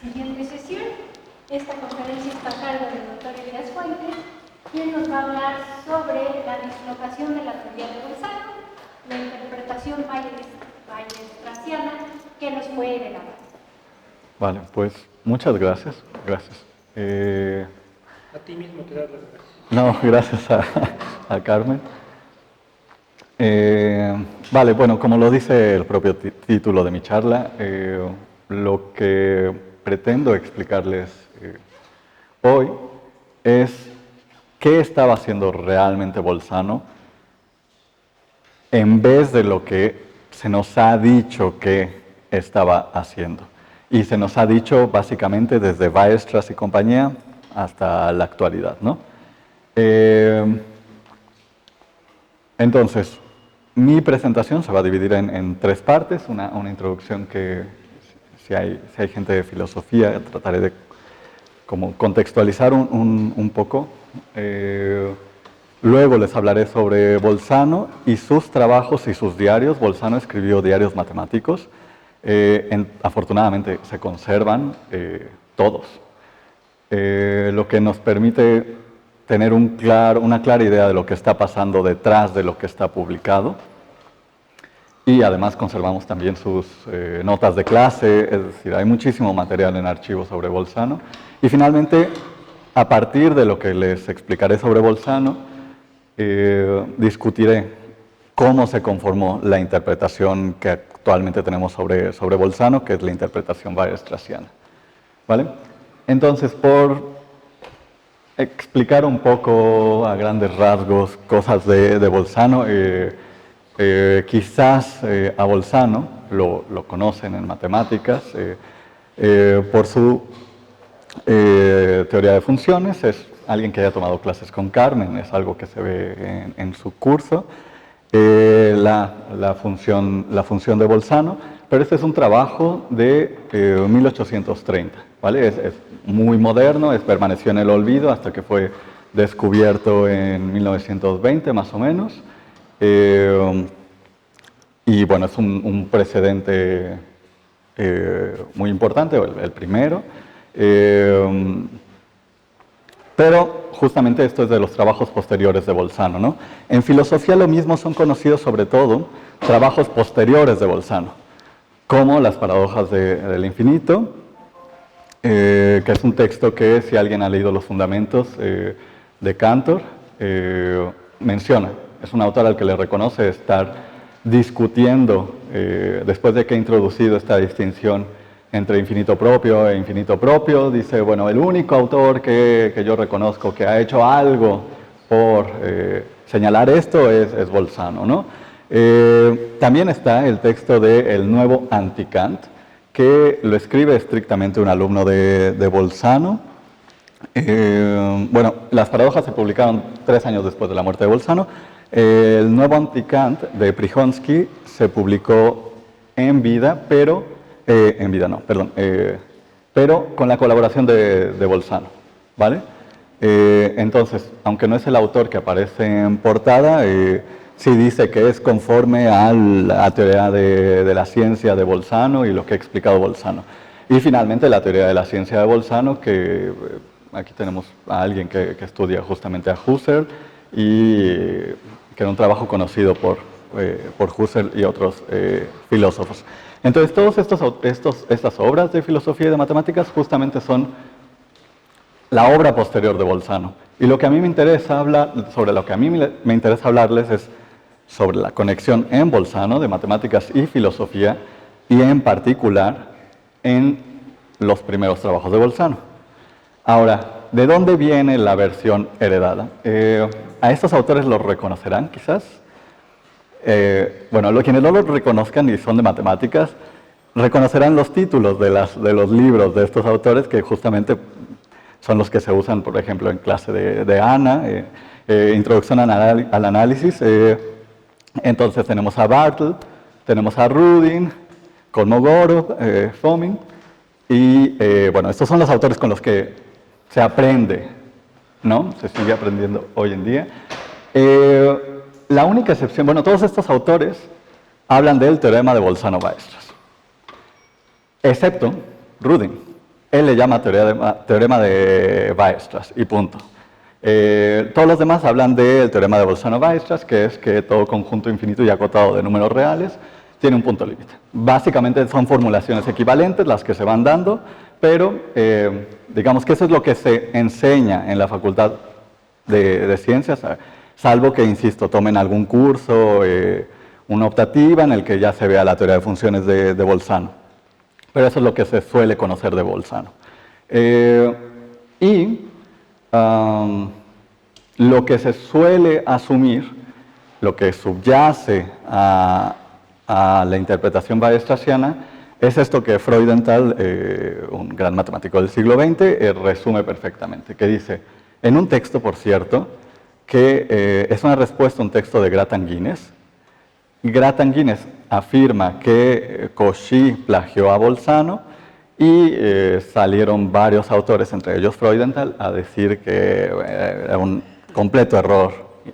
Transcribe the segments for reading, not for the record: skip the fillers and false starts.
Siguiente sesión. Esta conferencia está a cargo del doctor Elías Fuentes, quien nos va a hablar sobre la dislocación de la teoría de Bolzano, la interpretación weierstrassiana que nos fue heredada. Vale, pues muchas gracias. Gracias. A ti mismo te das las gracias. No, gracias a Carmen. Vale, bueno, como lo dice el propio título de mi charla, lo que pretendo explicarles hoy es qué estaba haciendo realmente Bolzano en vez de lo que se nos ha dicho que estaba haciendo. Y se nos ha dicho básicamente desde Weierstrass y compañía hasta la actualidad, ¿no? Entonces, mi presentación se va a dividir en tres partes. Una introducción que, si hay gente de filosofía, trataré de como contextualizar un poco. Luego les hablaré sobre Bolzano y sus trabajos y sus diarios. Bolzano escribió diarios matemáticos. Afortunadamente se conservan todos, lo que nos permite tener una clara idea de lo que está pasando detrás de lo que está publicado. Y además conservamos también sus notas de clase, es decir, hay muchísimo material en archivos sobre Bolzano. Y finalmente, a partir de lo que les explicaré sobre Bolzano, discutiré cómo se conformó la interpretación que actualmente tenemos sobre Bolzano, que es la interpretación weierstrassiana. ¿Vale? Entonces, por explicar un poco a grandes rasgos cosas de Bolzano, quizás a Bolzano lo conocen en matemáticas por su teoría de funciones. Es alguien que haya tomado clases con Carmen, es algo que se ve en su curso. La función de Bolzano, pero este es un trabajo de 1830, ¿vale? Es muy moderno, permaneció en el olvido hasta que fue descubierto en 1920 más o menos. Y bueno, es un precedente muy importante, el primero. Pero justamente esto es de los trabajos posteriores de Bolzano, ¿no? En filosofía lo mismo son conocidos sobre todo trabajos posteriores de Bolzano, como las paradojas del infinito, que es un texto que, si alguien ha leído los fundamentos de Cantor, menciona. Es un autor al que le reconoce estar discutiendo, después de que ha introducido esta distinción entre infinito propio e infinito propio, dice, bueno, el único autor que yo reconozco que ha hecho algo por señalar esto es Bolzano, ¿no? También está el texto de El Nuevo Anti-Kant, que lo escribe estrictamente un alumno de Bolzano. Bueno, las paradojas se publicaron 3 años después de la muerte de Bolzano. El Nuevo Anti-Kant de Prihonsky se publicó en vida, pero con la colaboración de Bolzano, ¿vale? Entonces, aunque no es el autor que aparece en portada, sí dice que es conforme a la teoría de la ciencia de Bolzano y lo que ha explicado Bolzano. Y finalmente la teoría de la ciencia de Bolzano, que aquí tenemos a alguien que estudia justamente a Husserl, y que era un trabajo conocido por Husserl y otros filósofos. Entonces, todas estas obras de filosofía y de matemáticas justamente son la obra posterior de Bolzano. Y lo que a mí me interesa hablarles es sobre la conexión en Bolzano de matemáticas y filosofía, y en particular en los primeros trabajos de Bolzano. Ahora, ¿de dónde viene la versión heredada? A estos autores los reconocerán, quizás. Bueno, quienes no los reconozcan y son de matemáticas, reconocerán los títulos de los libros de estos autores, que justamente son los que se usan, por ejemplo, en clase de Ana, Introducción al Análisis. Entonces tenemos a Bartlett, tenemos a Rudin, Kolmogorov, Fomin, y bueno, estos son los autores con los que se aprende, ¿no? Se sigue aprendiendo hoy en día. La única excepción, bueno, todos estos autores hablan del teorema de Bolzano-Weierstrass, excepto Rudin. él le llama teorema de Weierstrass y punto. Todos los demás hablan del teorema de Bolzano-Weierstrass, que es que todo conjunto infinito y acotado de números reales tiene un punto límite. Básicamente son formulaciones equivalentes las que se van dando, pero digamos que eso es lo que se enseña en la Facultad de Ciencias, salvo que, insisto, tomen algún curso, una optativa en el que ya se vea la teoría de funciones de Bolzano. Pero eso es lo que se suele conocer de Bolzano. Lo que se suele asumir, lo que subyace a la interpretación weierstrassiana, es esto que Freudenthal, un gran matemático del siglo XX, resume perfectamente, que dice, en un texto, por cierto, que es una respuesta a un texto de Grattan-Guinness. Grattan-Guinness afirma que Cauchy plagió a Bolzano y salieron varios autores, entre ellos Freudenthal, a decir que era un completo error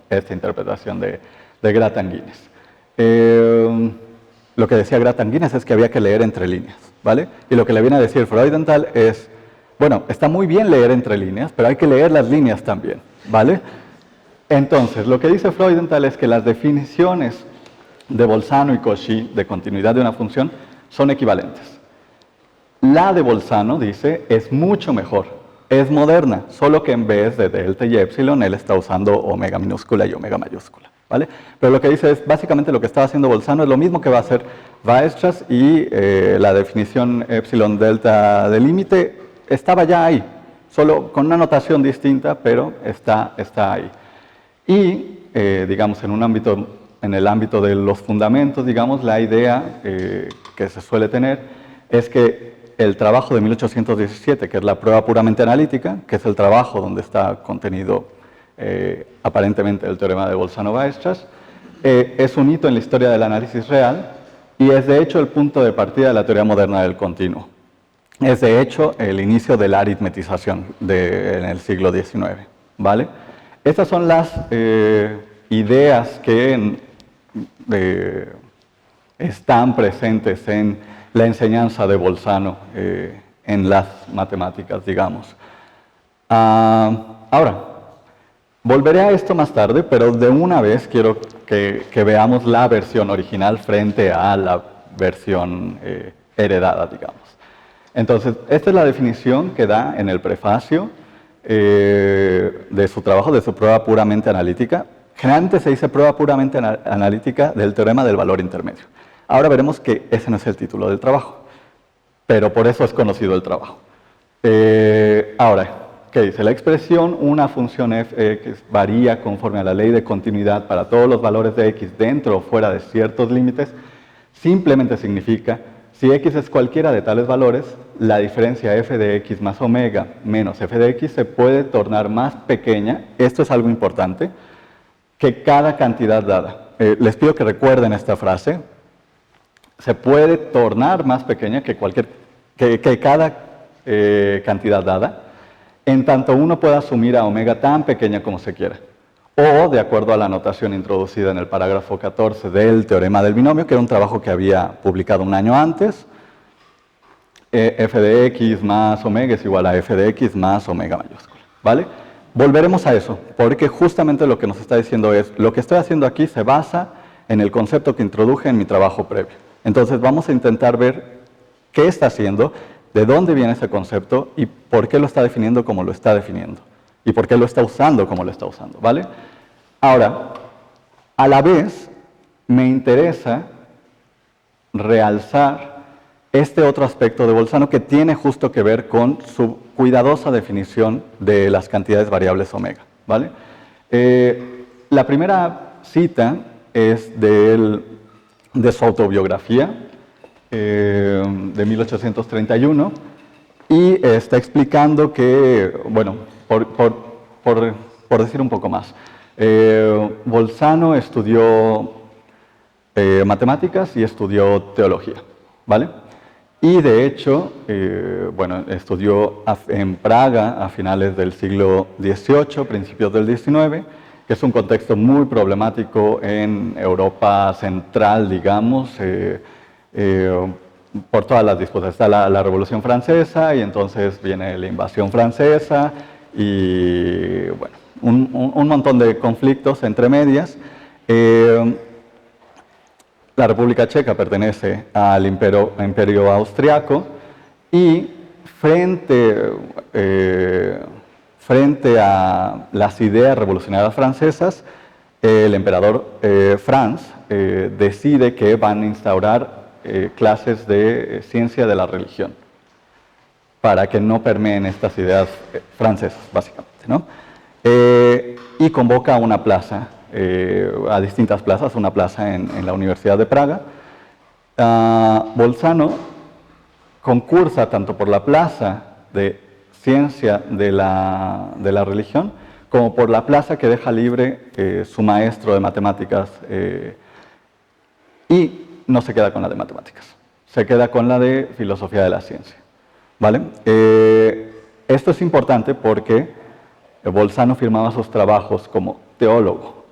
esta interpretación de Grattan-Guinness. Lo que decía Grattan-Guinness es que había que leer entre líneas, ¿vale? Y lo que le viene a decir Freudenthal es, bueno, está muy bien leer entre líneas, pero hay que leer las líneas también, ¿vale? Entonces, lo que dice Freudenthal es que las definiciones de Bolzano y Cauchy de continuidad de una función son equivalentes. La de Bolzano, dice, es mucho mejor, es moderna, solo que en vez de delta y epsilon, él está usando omega minúscula y omega mayúscula, ¿vale? Pero lo que dice es, básicamente lo que estaba haciendo Bolzano es lo mismo que va a hacer Weierstrass y la definición epsilon delta de límite estaba ya ahí, solo con una notación distinta, pero está ahí. Y, digamos, en el ámbito de los fundamentos, digamos, la idea que se suele tener es que el trabajo de 1817, que es la prueba puramente analítica, que es el trabajo donde está contenido aparentemente el teorema de Bolzano-Weierstrass, es un hito en la historia del análisis real y es de hecho el punto de partida de la teoría moderna del continuo. Es de hecho el inicio de la aritmetización en el siglo XIX, ¿vale? Estas son las ideas que están presentes en la enseñanza de Bolzano en las matemáticas, digamos. Ahora, volveré a esto más tarde, pero de una vez quiero que veamos la versión original frente a la versión heredada, digamos. Entonces, esta es la definición que da en el prefacio de su trabajo, de su prueba puramente analítica. Generalmente se dice prueba puramente analítica del teorema del valor intermedio. Ahora veremos que ese no es el título del trabajo, pero por eso es conocido el trabajo. Ahora, ¿qué dice? La expresión una función f que varía conforme a la ley de continuidad para todos los valores de x dentro o fuera de ciertos límites, simplemente significa si x es cualquiera de tales valores, la diferencia f de x más omega menos f de x se puede tornar más pequeña, esto es algo importante, que cada cantidad dada. Les pido que recuerden esta frase, se puede tornar más pequeña que cada cantidad dada, en tanto uno pueda asumir a omega tan pequeña como se quiera. O, de acuerdo a la notación introducida en el parágrafo 14 del teorema del binomio, que era un trabajo que había publicado un año antes, f de x más omega es igual a f de x más omega mayúscula, ¿vale? Volveremos a eso, porque justamente lo que nos está diciendo es, lo que estoy haciendo aquí se basa en el concepto que introduje en mi trabajo previo. Entonces vamos a intentar ver qué está haciendo, de dónde viene ese concepto y por qué lo está definiendo como lo está definiendo. Y por qué lo está usando como lo está usando, ¿vale? Ahora, a la vez, me interesa realzar este otro aspecto de Bolzano que tiene justo que ver con su cuidadosa definición de las cantidades variables omega, ¿vale? La primera cita es de su autobiografía, de 1831, y está explicando que, bueno, por decir un poco más, Bolzano estudió matemáticas y estudió teología, ¿vale? Y de hecho, bueno, estudió en Praga a finales del siglo XVIII, principios del XIX, que es un contexto muy problemático en Europa central, digamos, por todas las disputas. Está la Revolución Francesa y entonces viene la invasión francesa y bueno, un montón de conflictos entre medias. La República Checa pertenece al Imperio Austriaco y frente a las ideas revolucionarias francesas, el emperador Franz decide que van a instaurar clases de ciencia de la religión para que no permeen estas ideas francesas, básicamente, ¿no? Y convoca a una plaza, a distintas plazas, una plaza en la Universidad de Praga. Bolzano concursa tanto por la plaza de ciencia de la religión como por la plaza que deja libre su maestro de matemáticas y no se queda con la de matemáticas, se queda con la de filosofía de la ciencia, ¿vale? Esto es importante porque Bolzano firmaba sus trabajos como teólogo,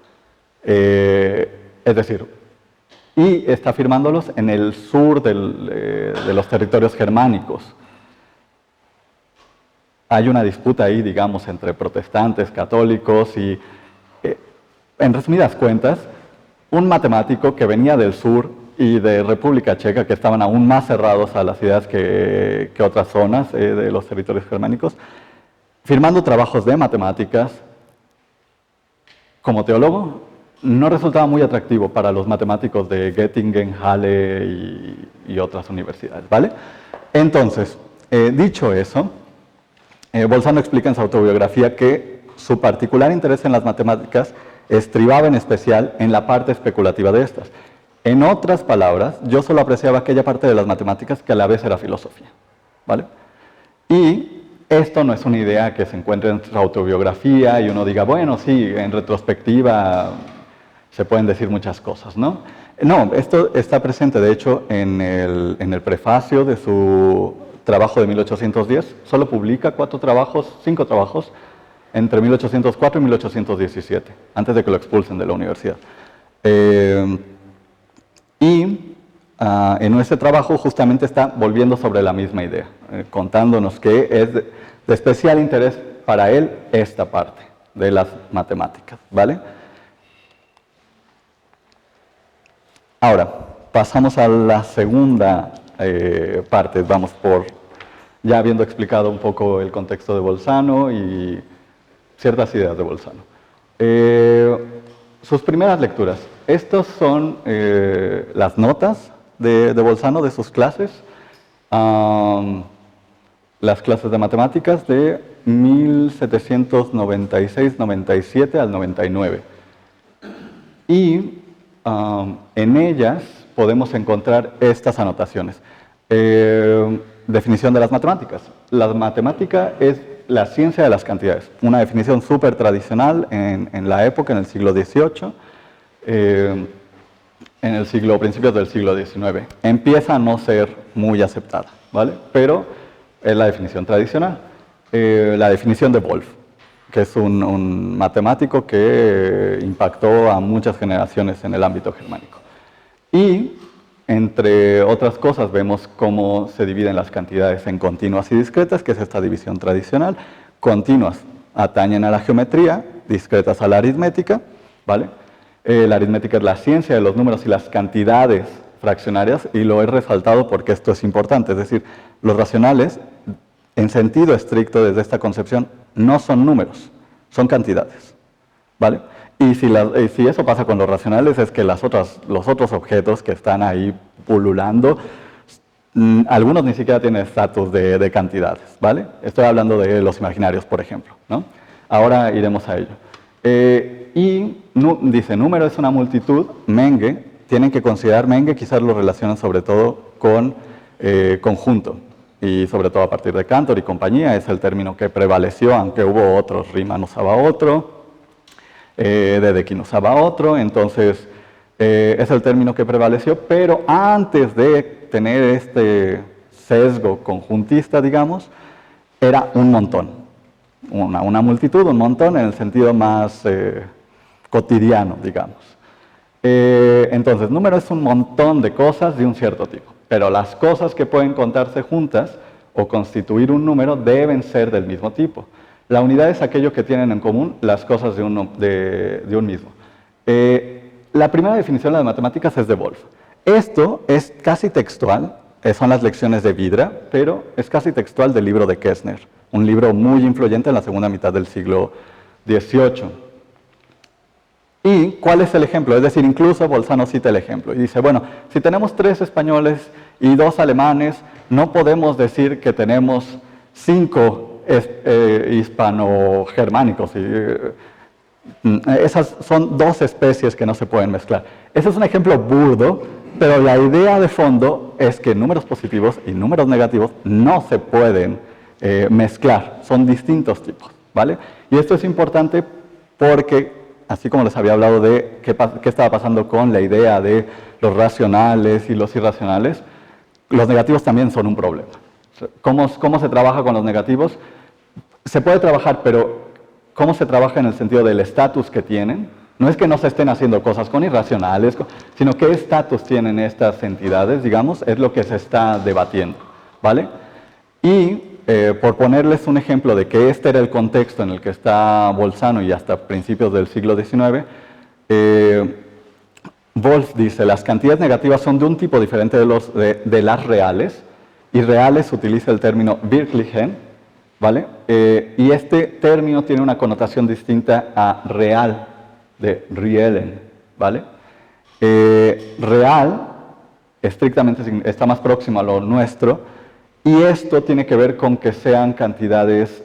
es decir, y está firmándolos en el sur de los territorios germánicos. Hay una disputa ahí, digamos, entre protestantes, católicos y, en resumidas cuentas, un matemático que venía del sur y de República Checa, que estaban aún más cerrados a las ideas que otras zonas de los territorios germánicos, firmando trabajos de matemáticas como teólogo, no resultaba muy atractivo para los matemáticos de Göttingen, Halle y otras universidades, ¿vale? Entonces, dicho eso, Bolzano explica en su autobiografía que su particular interés en las matemáticas estribaba en especial en la parte especulativa de estas. En otras palabras, yo solo apreciaba aquella parte de las matemáticas que a la vez era filosofía, ¿vale? Y esto no es una idea que se encuentre en su autobiografía y uno diga, bueno, sí, en retrospectiva se pueden decir muchas cosas, ¿no? No, esto está presente, de hecho, en el prefacio de su trabajo de 1810. Solo publica 5 trabajos, entre 1804 y 1817, antes de que lo expulsen de la universidad. En ese trabajo justamente está volviendo sobre la misma idea, contándonos que es de especial interés para él esta parte de las matemáticas, ¿vale? Ahora, pasamos a la segunda parte, vamos ya habiendo explicado un poco el contexto de Bolzano y ciertas ideas de Bolzano. Sus primeras lecturas. Estas son las notas de Bolzano de sus clases, las clases de matemáticas de 1796-97 al 99. Y en ellas podemos encontrar estas anotaciones. Definición de las matemáticas. La matemática es la ciencia de las cantidades. Una definición súper tradicional en la época, en el siglo XVIII, principios del siglo XIX. Empieza a no ser muy aceptada, ¿vale? Pero es la definición tradicional. La definición de Wolf, que es un matemático que impactó a muchas generaciones en el ámbito germánico. Y, entre otras cosas, vemos cómo se dividen las cantidades en continuas y discretas, que es esta división tradicional. Continuas atañen a la geometría, discretas a la aritmética, ¿vale? La aritmética es la ciencia de los números y las cantidades fraccionarias, y lo he resaltado porque esto es importante, es decir, los racionales, en sentido estricto desde esta concepción, no son números, son cantidades, ¿vale? Y si eso pasa con los racionales, es que los otros objetos que están ahí pululando, algunos ni siquiera tienen estatus de cantidades, ¿vale? Estoy hablando de los imaginarios, por ejemplo, ¿no? Ahora iremos a ello. Dice, número es una multitud, Menge, tienen que considerar Menge, quizás lo relacionan sobre todo con conjunto, y sobre todo a partir de Cantor y compañía, es el término que prevaleció, aunque hubo otros, Riemann usaba otro, Dedekind usaba otro, entonces es el término que prevaleció, pero antes de tener este sesgo conjuntista, digamos, era un montón, una multitud, un montón en el sentido más cotidiano, digamos. Entonces, número es un montón de cosas de un cierto tipo. pero las cosas que pueden contarse juntas o constituir un número deben ser del mismo tipo. La unidad es aquello que tienen en común las cosas de un mismo. La primera definición de las matemáticas es de Wolf. Esto es casi textual, son las lecciones de Vidra, pero es casi textual del libro de Kessner, un libro muy influyente en la segunda mitad del siglo XVIII. ¿Y cuál es el ejemplo? Es decir, incluso Bolzano cita el ejemplo y dice, bueno, si tenemos 3 españoles y 2 alemanes, no podemos decir que tenemos 5 hispano-germánicos. Esas son 2 especies que no se pueden mezclar. Ese es un ejemplo burdo, pero la idea de fondo es que números positivos y números negativos no se pueden mezclar, son distintos tipos, ¿vale? Y esto es importante porque, así como les había hablado de qué estaba pasando con la idea de los racionales y los irracionales, los negativos también son un problema. ¿Cómo se trabaja con los negativos? Se puede trabajar, pero ¿cómo se trabaja en el sentido del estatus que tienen? No es que no se estén haciendo cosas con irracionales, sino qué estatus tienen estas entidades, digamos, es lo que se está debatiendo, ¿vale? Y por ponerles un ejemplo de que este era el contexto en el que está Bolzano y hasta principios del siglo XIX, Wolf dice, las cantidades negativas son de un tipo diferente de las reales, y reales utiliza el término Wirklichen, ¿vale? Y este término tiene una connotación distinta a real, de Rielen, ¿vale? Real, estrictamente, está más próximo a lo nuestro, y esto tiene que ver con que sean cantidades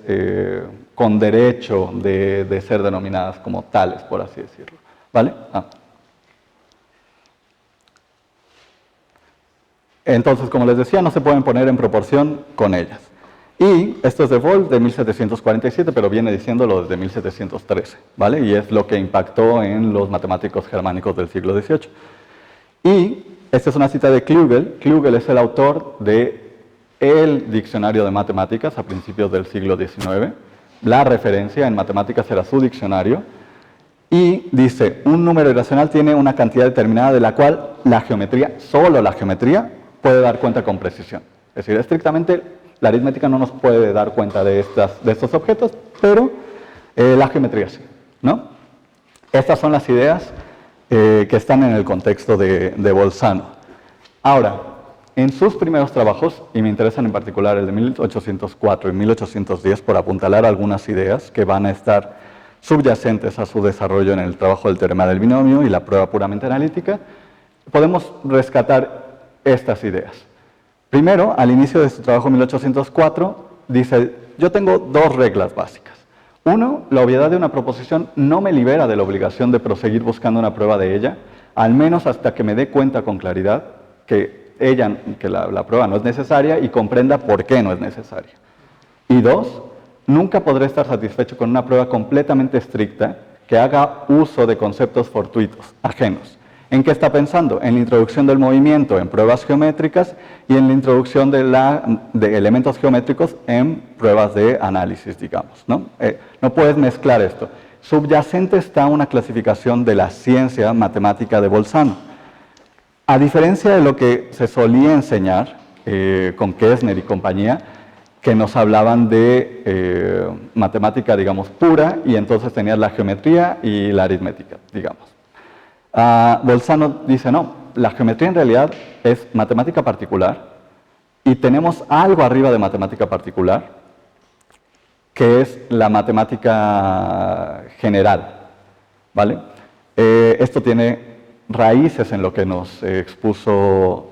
con derecho de ser denominadas como tales, por así decirlo, ¿vale? Entonces, como les decía, no se pueden poner en proporción con ellas. Y esto es de Wolf de 1747, pero viene diciéndolo desde 1713, ¿vale? Y es lo que impactó en los matemáticos germánicos del siglo XVIII. Y esta es una cita de Klugel. Klugel es el autor de el diccionario de matemáticas a principios del siglo XIX. La referencia en matemáticas era su diccionario. Y dice, un número irracional tiene una cantidad determinada de la cual la geometría, solo la geometría, puede dar cuenta con precisión. Es decir, estrictamente la aritmética no nos puede dar cuenta de estos objetos, pero la geometría sí, ¿no? Estas son las ideas que están en el contexto de Bolzano. Ahora, en sus primeros trabajos, y me interesan en particular el de 1804 y 1810, por apuntalar algunas ideas que van a estar subyacentes a su desarrollo en el trabajo del teorema del binomio y la prueba puramente analítica, podemos rescatar estas ideas. Primero, al inicio de su trabajo en 1804, dice, yo tengo 2 reglas básicas. Uno, la obviedad de una proposición no me libera de la obligación de proseguir buscando una prueba de ella, al menos hasta que me dé cuenta con claridad que la prueba no es necesaria y comprenda por qué no es necesaria. Y 2, nunca podré estar satisfecho con una prueba completamente estricta que haga uso de conceptos fortuitos, ajenos. ¿En qué está pensando? En la introducción del movimiento en pruebas geométricas y en la introducción de elementos geométricos en pruebas de análisis, digamos, ¿no? No puedes mezclar esto. Subyacente está una clasificación de la ciencia matemática de Bolzano. A diferencia de lo que se solía enseñar con Kessner y compañía, que nos hablaban de matemática, digamos, pura, y entonces tenías la geometría y la aritmética, digamos. Bolzano dice, no, la geometría en realidad es matemática particular y tenemos algo arriba de matemática particular que es la matemática general, ¿vale? Esto tiene raíces en lo que nos expuso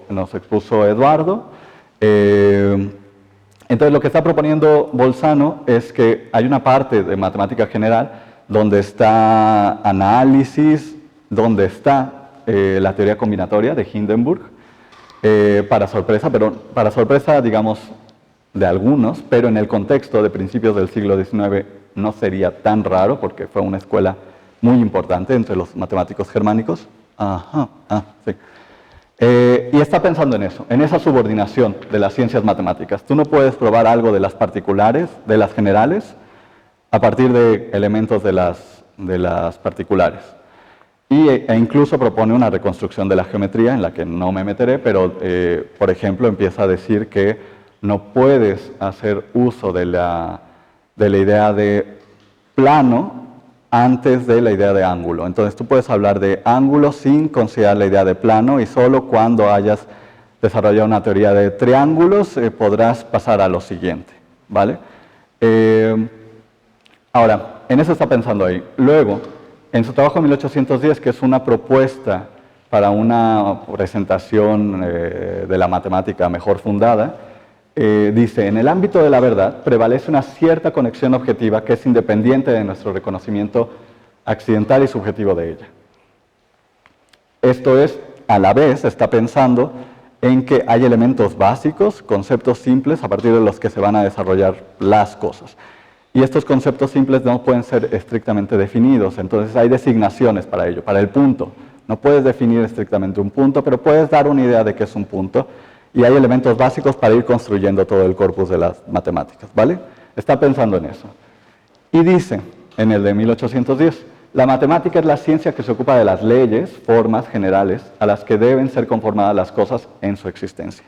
Eduardo. Entonces lo que está proponiendo Bolzano es que hay una parte de matemática general donde está análisis, donde está la teoría combinatoria de Hindenburg, para sorpresa, digamos, de algunos, pero en el contexto de principios del siglo XIX no sería tan raro, porque fue una escuela muy importante entre los matemáticos germánicos. Sí. Y está pensando en eso, en esa subordinación de las ciencias matemáticas. Tú no puedes probar algo de las particulares, de las generales, a partir de elementos de las particulares. e incluso propone una reconstrucción de la geometría en la que no me meteré, pero por ejemplo empieza a decir que no puedes hacer uso de la idea de plano antes de la idea de ángulo. Entonces tú puedes hablar de ángulo sin considerar la idea de plano y solo cuando hayas desarrollado una teoría de triángulos podrás pasar a lo siguiente, ¿vale? Ahora, en eso está pensando ahí. Luego, en su trabajo 1810, que es una propuesta para una presentación de la matemática mejor fundada, dice, en el ámbito de la verdad prevalece una cierta conexión objetiva que es independiente de nuestro reconocimiento accidental y subjetivo de ella. Esto es, a la vez, está pensando en que hay elementos básicos, conceptos simples, a partir de los que se van a desarrollar las cosas. Y estos conceptos simples no pueden ser estrictamente definidos, entonces hay designaciones para ello. Para el punto, no puedes definir estrictamente un punto, pero puedes dar una idea de qué es un punto, y hay elementos básicos para ir construyendo todo el corpus de las matemáticas, ¿vale? Está pensando en eso. Y dice, en el de 1810, la matemática es la ciencia que se ocupa de las leyes, formas generales, a las que deben ser conformadas las cosas en su existencia.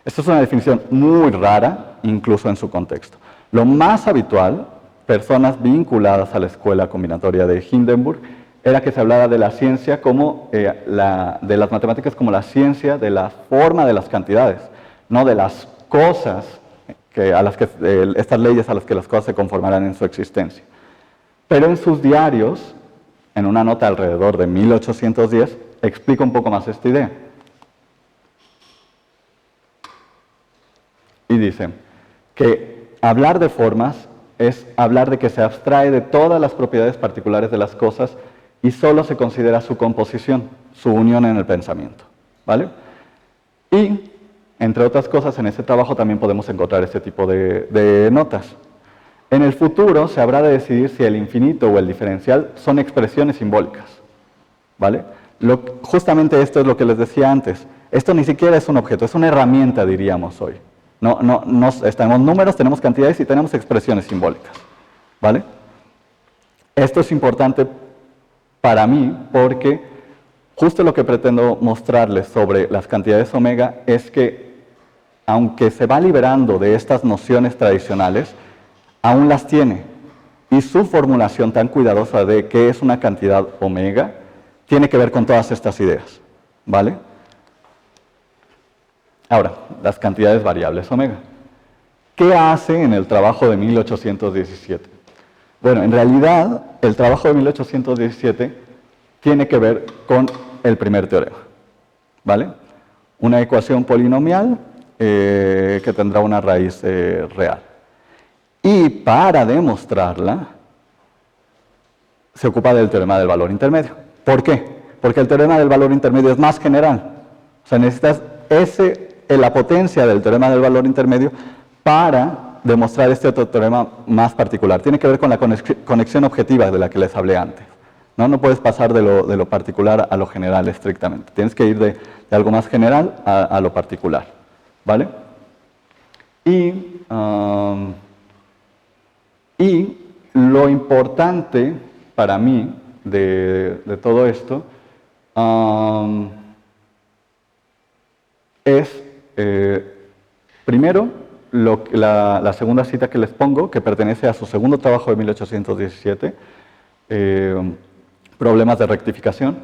Esta es una definición muy rara, incluso en su contexto. Lo más habitual, personas vinculadas a la escuela combinatoria de Hindenburg, era que se hablara de la ciencia como, de las matemáticas como la ciencia de la forma de las cantidades, no de las cosas, estas leyes a las que las cosas se conformarán en su existencia. Pero en sus diarios, en una nota alrededor de 1810, explica un poco más esta idea. Y dice que hablar de formas es hablar de que se abstrae de todas las propiedades particulares de las cosas y solo se considera su composición, su unión en el pensamiento, ¿vale? Y, entre otras cosas, en ese trabajo también podemos encontrar este tipo de notas. En el futuro se habrá de decidir si el infinito o el diferencial son expresiones simbólicas, ¿vale? Justamente esto es lo que les decía antes. Esto ni siquiera es un objeto, es una herramienta, diríamos hoy. Tenemos números, tenemos cantidades y tenemos expresiones simbólicas, ¿vale? Esto es importante para mí porque justo lo que pretendo mostrarles sobre las cantidades omega es que, aunque se va liberando de estas nociones tradicionales, aún las tiene. Y su formulación tan cuidadosa de qué es una cantidad omega tiene que ver con todas estas ideas, ¿vale? Ahora, las cantidades variables omega. ¿Qué hace en el trabajo de 1817? Bueno, en realidad, el trabajo de 1817 tiene que ver con el primer teorema, ¿vale? Una ecuación polinomial que tendrá una raíz real. Y para demostrarla, se ocupa del teorema del valor intermedio. ¿Por qué? Porque el teorema del valor intermedio es más general. O sea, necesitas la potencia del teorema del valor intermedio para demostrar este otro teorema más particular. Tiene que ver con la conexión objetiva de la que les hablé antes. No puedes pasar de lo particular a lo general estrictamente. Tienes que ir de algo más general a lo particular, ¿vale? Y lo importante para mí de todo esto es, primero, la segunda cita que les pongo, que pertenece a su segundo trabajo de 1817, Problemas de rectificación,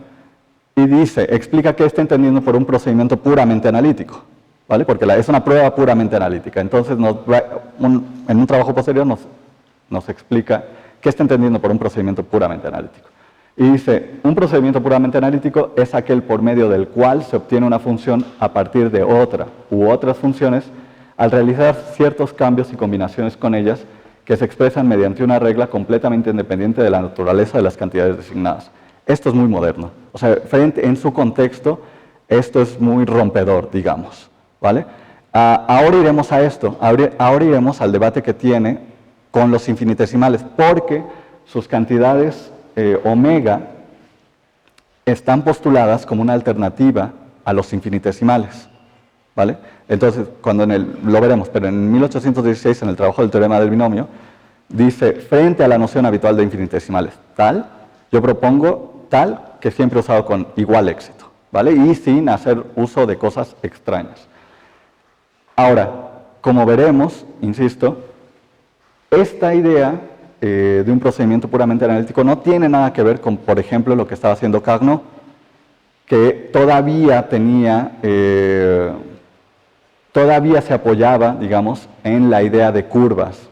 y dice, explica qué está entendiendo por un procedimiento puramente analítico, ¿vale? Porque es una prueba puramente analítica. Entonces, en un trabajo posterior nos explica qué está entendiendo por un procedimiento puramente analítico. Y dice, un procedimiento puramente analítico es aquel por medio del cual se obtiene una función a partir de otra u otras funciones al realizar ciertos cambios y combinaciones con ellas que se expresan mediante una regla completamente independiente de la naturaleza de las cantidades designadas. Esto es muy moderno. O sea, en su contexto, esto es muy rompedor, digamos, ¿vale? Ahora iremos a esto, ahora iremos al debate que tiene con los infinitesimales, porque sus cantidades omega están postuladas como una alternativa a los infinitesimales, ¿vale? Entonces, lo veremos, pero en 1816, en el trabajo del teorema del binomio, dice, frente a la noción habitual de infinitesimales, yo propongo tal que siempre he usado con igual éxito, ¿vale? Y sin hacer uso de cosas extrañas. Ahora, como veremos, insisto, esta idea de un procedimiento puramente analítico no tiene nada que ver con, por ejemplo, lo que estaba haciendo Carnot, que todavía se apoyaba, digamos, en la idea de curvas.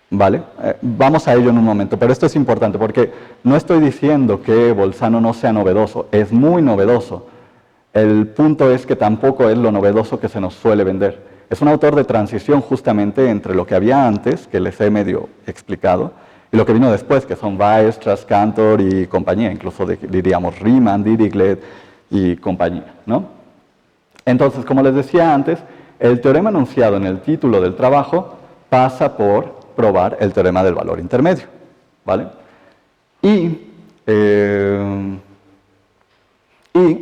¿Vale? Vamos a ello en un momento, pero esto es importante porque no estoy diciendo que Bolzano no sea novedoso, es muy novedoso. El punto es que tampoco es lo novedoso que se nos suele vender. Es un autor de transición justamente entre lo que había antes, que les he medio explicado, y lo que vino después, que son Weierstrass, Cantor y compañía, incluso diríamos Riemann, Dirichlet y compañía, ¿no? Entonces, como les decía antes, el teorema enunciado en el título del trabajo pasa por probar el teorema del valor intermedio, ¿vale? Y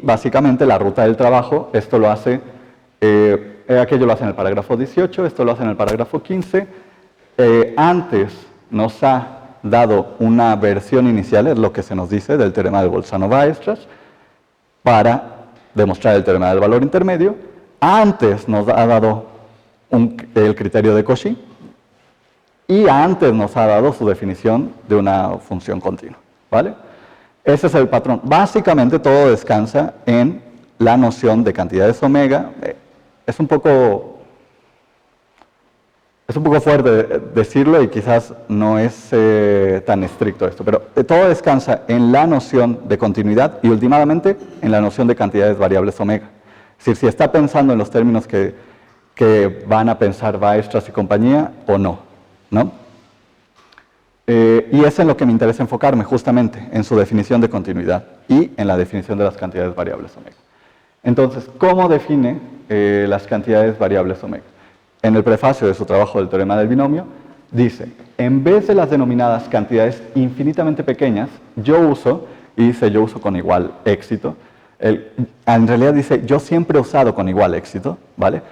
básicamente la ruta del trabajo, esto lo hace, aquello lo hace en el parágrafo 18, esto lo hace en el parágrafo 15, antes nos ha dado una versión inicial, es lo que se nos dice del teorema de Bolzano-Weierstrass, para demostrar el teorema del valor intermedio, antes nos ha dado el criterio de Cauchy, y antes nos ha dado su definición de una función continua, ¿vale? Ese es el patrón. Básicamente todo descansa en la noción de cantidades omega. Es un poco fuerte decirlo y quizás no es tan estricto esto, pero todo descansa en la noción de continuidad y últimamente en la noción de cantidades variables omega. Es decir, si está pensando en los términos que van a pensar Weierstrass y compañía o no. ¿No? Y es en lo que me interesa enfocarme justamente, en su definición de continuidad y en la definición de las cantidades variables omega. Entonces, ¿cómo define las cantidades variables omega? En el prefacio de su trabajo del teorema del binomio, dice, en vez de las denominadas cantidades infinitamente pequeñas, yo uso con igual éxito, en realidad dice, yo siempre he usado con igual éxito, ¿vale?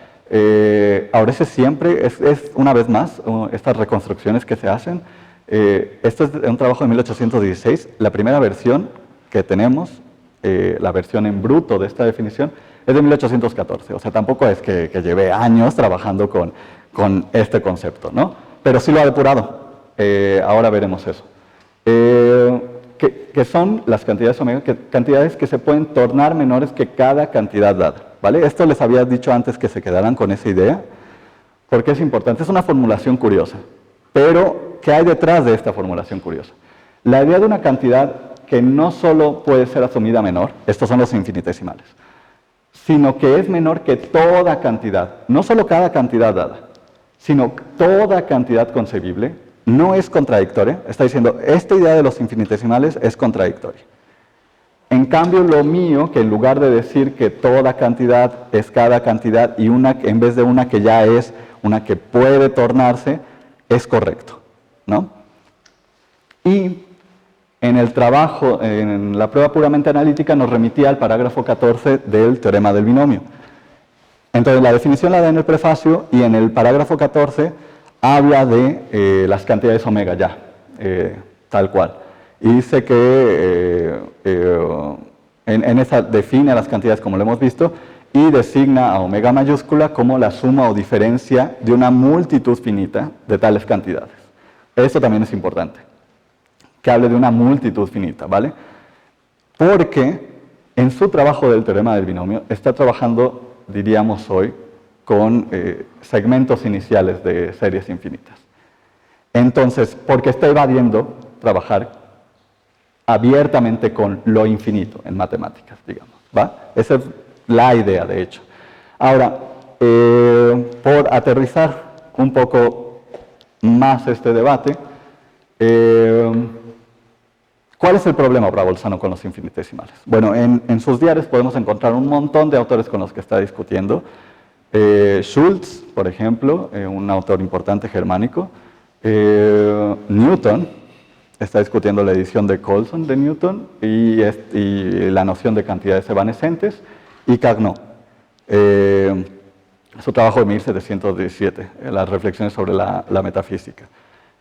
Ahora ese siempre es una vez más estas reconstrucciones que se hacen. Esto es un trabajo de 1816, la primera versión que tenemos, la versión en bruto de esta definición, es de 1814, o sea, tampoco es que lleve años trabajando con este concepto, ¿no? Pero sí lo ha depurado, ahora veremos eso. Que son las cantidades omega, cantidades que se pueden tornar menores que cada cantidad dada, ¿vale? Esto les había dicho antes que se quedaran con esa idea, porque es importante, es una formulación curiosa, pero ¿qué hay detrás de esta formulación curiosa? La idea de una cantidad que no solo puede ser asumida menor, estos son los infinitesimales, sino que es menor que toda cantidad, no solo cada cantidad dada, sino toda cantidad concebible, no es contradictoria. Está diciendo, esta idea de los infinitesimales es contradictoria. En cambio, lo mío, que en lugar de decir que toda cantidad es cada cantidad y una en vez de una que ya es una que puede tornarse, es correcto, ¿no? Y en el trabajo, en la prueba puramente analítica, nos remitía al parágrafo 14 del teorema del binomio. Entonces, la definición la da en el prefacio y en el parágrafo 14 habla de las cantidades omega ya, tal cual. Y dice que en esa define las cantidades como lo hemos visto y designa a omega mayúscula como la suma o diferencia de una multitud finita de tales cantidades. Esto también es importante, que hable de una multitud finita, ¿vale? Porque en su trabajo del teorema del binomio está trabajando, diríamos hoy, con segmentos iniciales de series infinitas. Entonces, porque está evadiendo trabajar abiertamente con lo infinito en matemáticas, digamos, ¿va? Esa es la idea, de hecho. Ahora, por aterrizar un poco más este debate, ¿cuál es el problema para Bolzano con los infinitesimales? Bueno, en sus diarios podemos encontrar un montón de autores con los que está discutiendo. Schultz, por ejemplo, un autor importante germánico. Newton está discutiendo la edición de Colson de Newton y la noción de cantidades evanescentes. Y Carnot, su trabajo de 1717, las reflexiones sobre la metafísica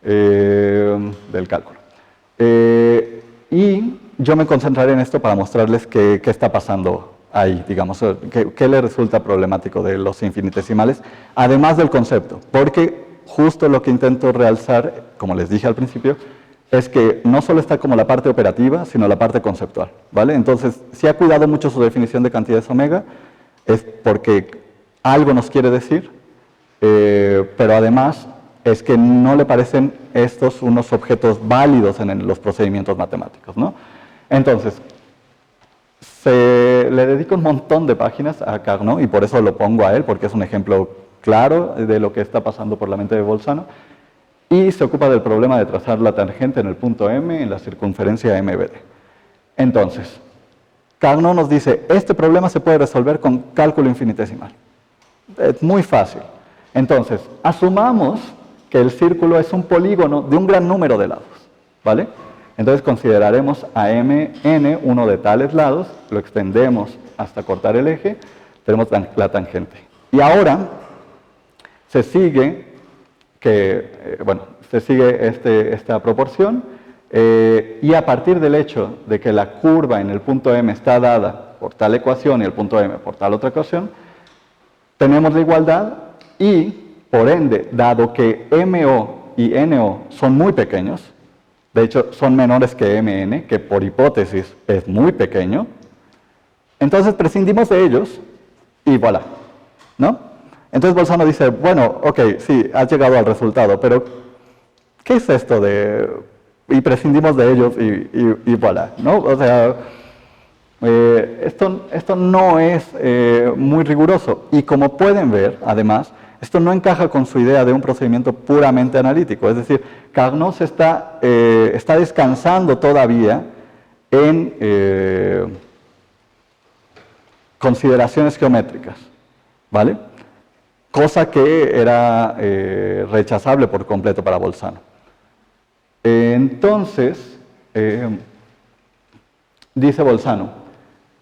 del cálculo. Y yo me concentraré en esto para mostrarles qué está pasando ahí, digamos, qué le resulta problemático de los infinitesimales, además del concepto, porque justo lo que intento realzar, como les dije al principio, es que no solo está como la parte operativa, sino la parte conceptual, ¿vale? Entonces, si ha cuidado mucho su definición de cantidades omega, es porque algo nos quiere decir, pero además es que no le parecen estos unos objetos válidos en los procedimientos matemáticos, ¿no? Entonces, le dedico un montón de páginas a Carnot y por eso lo pongo a él, porque es un ejemplo claro de lo que está pasando por la mente de Bolzano, y se ocupa del problema de trazar la tangente en el punto M en la circunferencia MBD. Entonces, Carnot nos dice, este problema se puede resolver con cálculo infinitesimal. Es muy fácil. Entonces, asumamos que el círculo es un polígono de un gran número de lados, ¿vale? Entonces consideraremos a Mn uno de tales lados, lo extendemos hasta cortar el eje, tenemos la tangente. Y ahora se sigue esta proporción y a partir del hecho de que la curva en el punto M está dada por tal ecuación y el punto M por tal otra ecuación, tenemos la igualdad y, por ende, dado que MO y NO son muy pequeños, de hecho son menores que MN, que por hipótesis es muy pequeño, entonces prescindimos de ellos y voilà, ¿no? Entonces Bolzano dice, bueno, ok, sí, has llegado al resultado, pero ¿qué es esto de...? Y prescindimos de ellos y voilà, ¿no? O sea, esto no es muy riguroso. Y como pueden ver, además, esto no encaja con su idea de un procedimiento puramente analítico. Es decir, Carnot está descansando todavía en consideraciones geométricas, ¿vale? Cosa que era rechazable por completo para Bolzano. Entonces, dice Bolzano,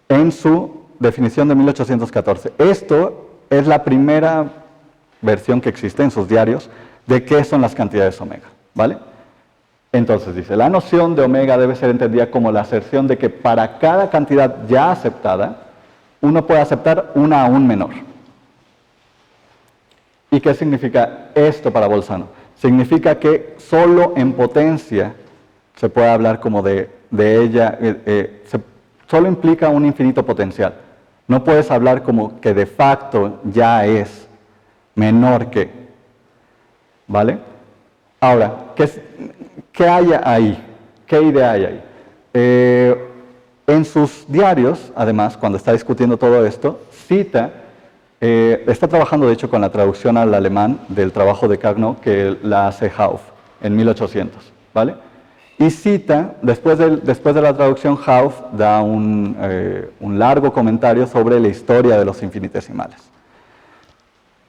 en su definición de 1814, esto es la primera versión que existe en sus diarios de qué son las cantidades omega, ¿vale? Entonces dice, la noción de omega debe ser entendida como la aserción de que para cada cantidad ya aceptada, uno puede aceptar una aún menor. ¿Y qué significa esto para Bolzano? Significa que solo en potencia se puede hablar como de ella, solo implica un infinito potencial. No puedes hablar como que de facto ya es menor que, ¿vale? Ahora, ¿qué hay ahí? ¿Qué idea hay ahí? En sus diarios, además, cuando está discutiendo todo esto, cita, está trabajando de hecho con la traducción al alemán del trabajo de Carnot que la hace Hauff en 1800, ¿vale? Y cita, después de la traducción, Hauff da un largo comentario sobre la historia de los infinitesimales.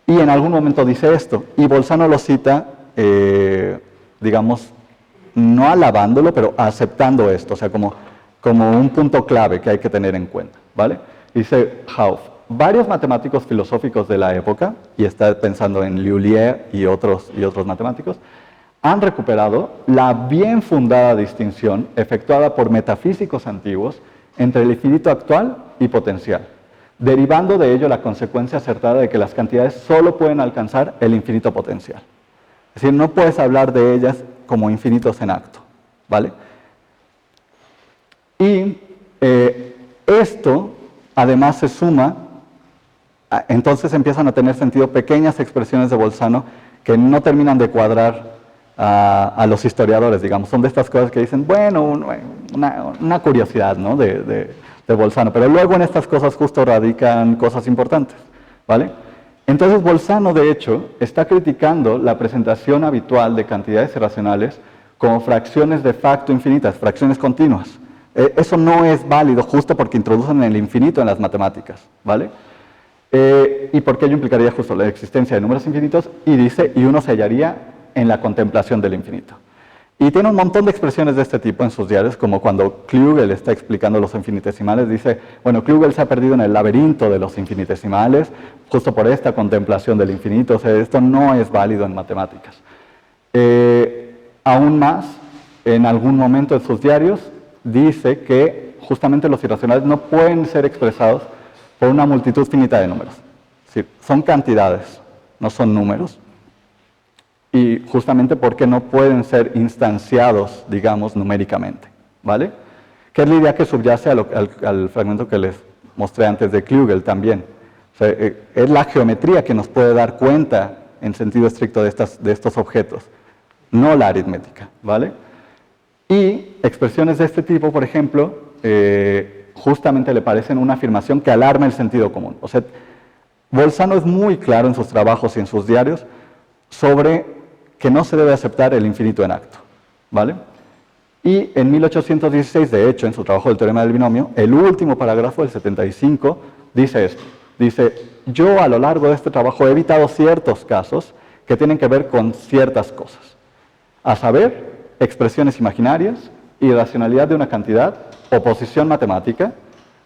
Y en algún momento dice esto, y Bolzano lo cita, digamos, no alabándolo, pero aceptando esto, o sea, como un punto clave que hay que tener en cuenta, ¿vale? Dice Hauff, varios matemáticos filosóficos de la época, y está pensando en Lhuillier y otros matemáticos, han recuperado la bien fundada distinción efectuada por metafísicos antiguos entre el infinito actual y potencial, derivando de ello la consecuencia acertada de que las cantidades solo pueden alcanzar el infinito potencial. Es decir, no puedes hablar de ellas como infinitos en acto, ¿vale? Y esto, además, se suma, entonces empiezan a tener sentido pequeñas expresiones de Bolzano que no terminan de cuadrar a los historiadores, digamos. Son de estas cosas que dicen, bueno, una curiosidad, ¿no?, de Bolzano, pero luego en estas cosas justo radican cosas importantes, ¿vale? Entonces Bolzano, de hecho, está criticando la presentación habitual de cantidades irracionales como fracciones de facto infinitas, fracciones continuas. Eso no es válido justo porque introducen el infinito en las matemáticas, ¿vale? Y porque ello implicaría justo la existencia de números infinitos, y dice, y uno se hallaría en la contemplación del infinito. Y tiene un montón de expresiones de este tipo en sus diarios, como cuando Klugel está explicando los infinitesimales, dice, bueno, Klugel se ha perdido en el laberinto de los infinitesimales, justo por esta contemplación del infinito, o sea, esto no es válido en matemáticas. Aún más, en algún momento de sus diarios, dice que justamente los irracionales no pueden ser expresados por una multitud finita de números. Es decir, son cantidades, no son números. Y justamente porque no pueden ser instanciados, digamos, numéricamente, ¿vale? Que es la idea que subyace al fragmento que les mostré antes de Klugel también. O sea, es la geometría que nos puede dar cuenta, en sentido estricto, de estos objetos, no la aritmética, ¿vale? Y expresiones de este tipo, por ejemplo, justamente le parecen una afirmación que alarma el sentido común. O sea, Bolzano es muy claro en sus trabajos y en sus diarios sobre que no se debe aceptar el infinito en acto, ¿vale? Y en 1816, de hecho, en su trabajo del teorema del binomio, el último parágrafo, el 75, dice esto. Dice, yo a lo largo de este trabajo he evitado ciertos casos que tienen que ver con ciertas cosas. A saber, expresiones imaginarias, irracionalidad de una cantidad, oposición matemática,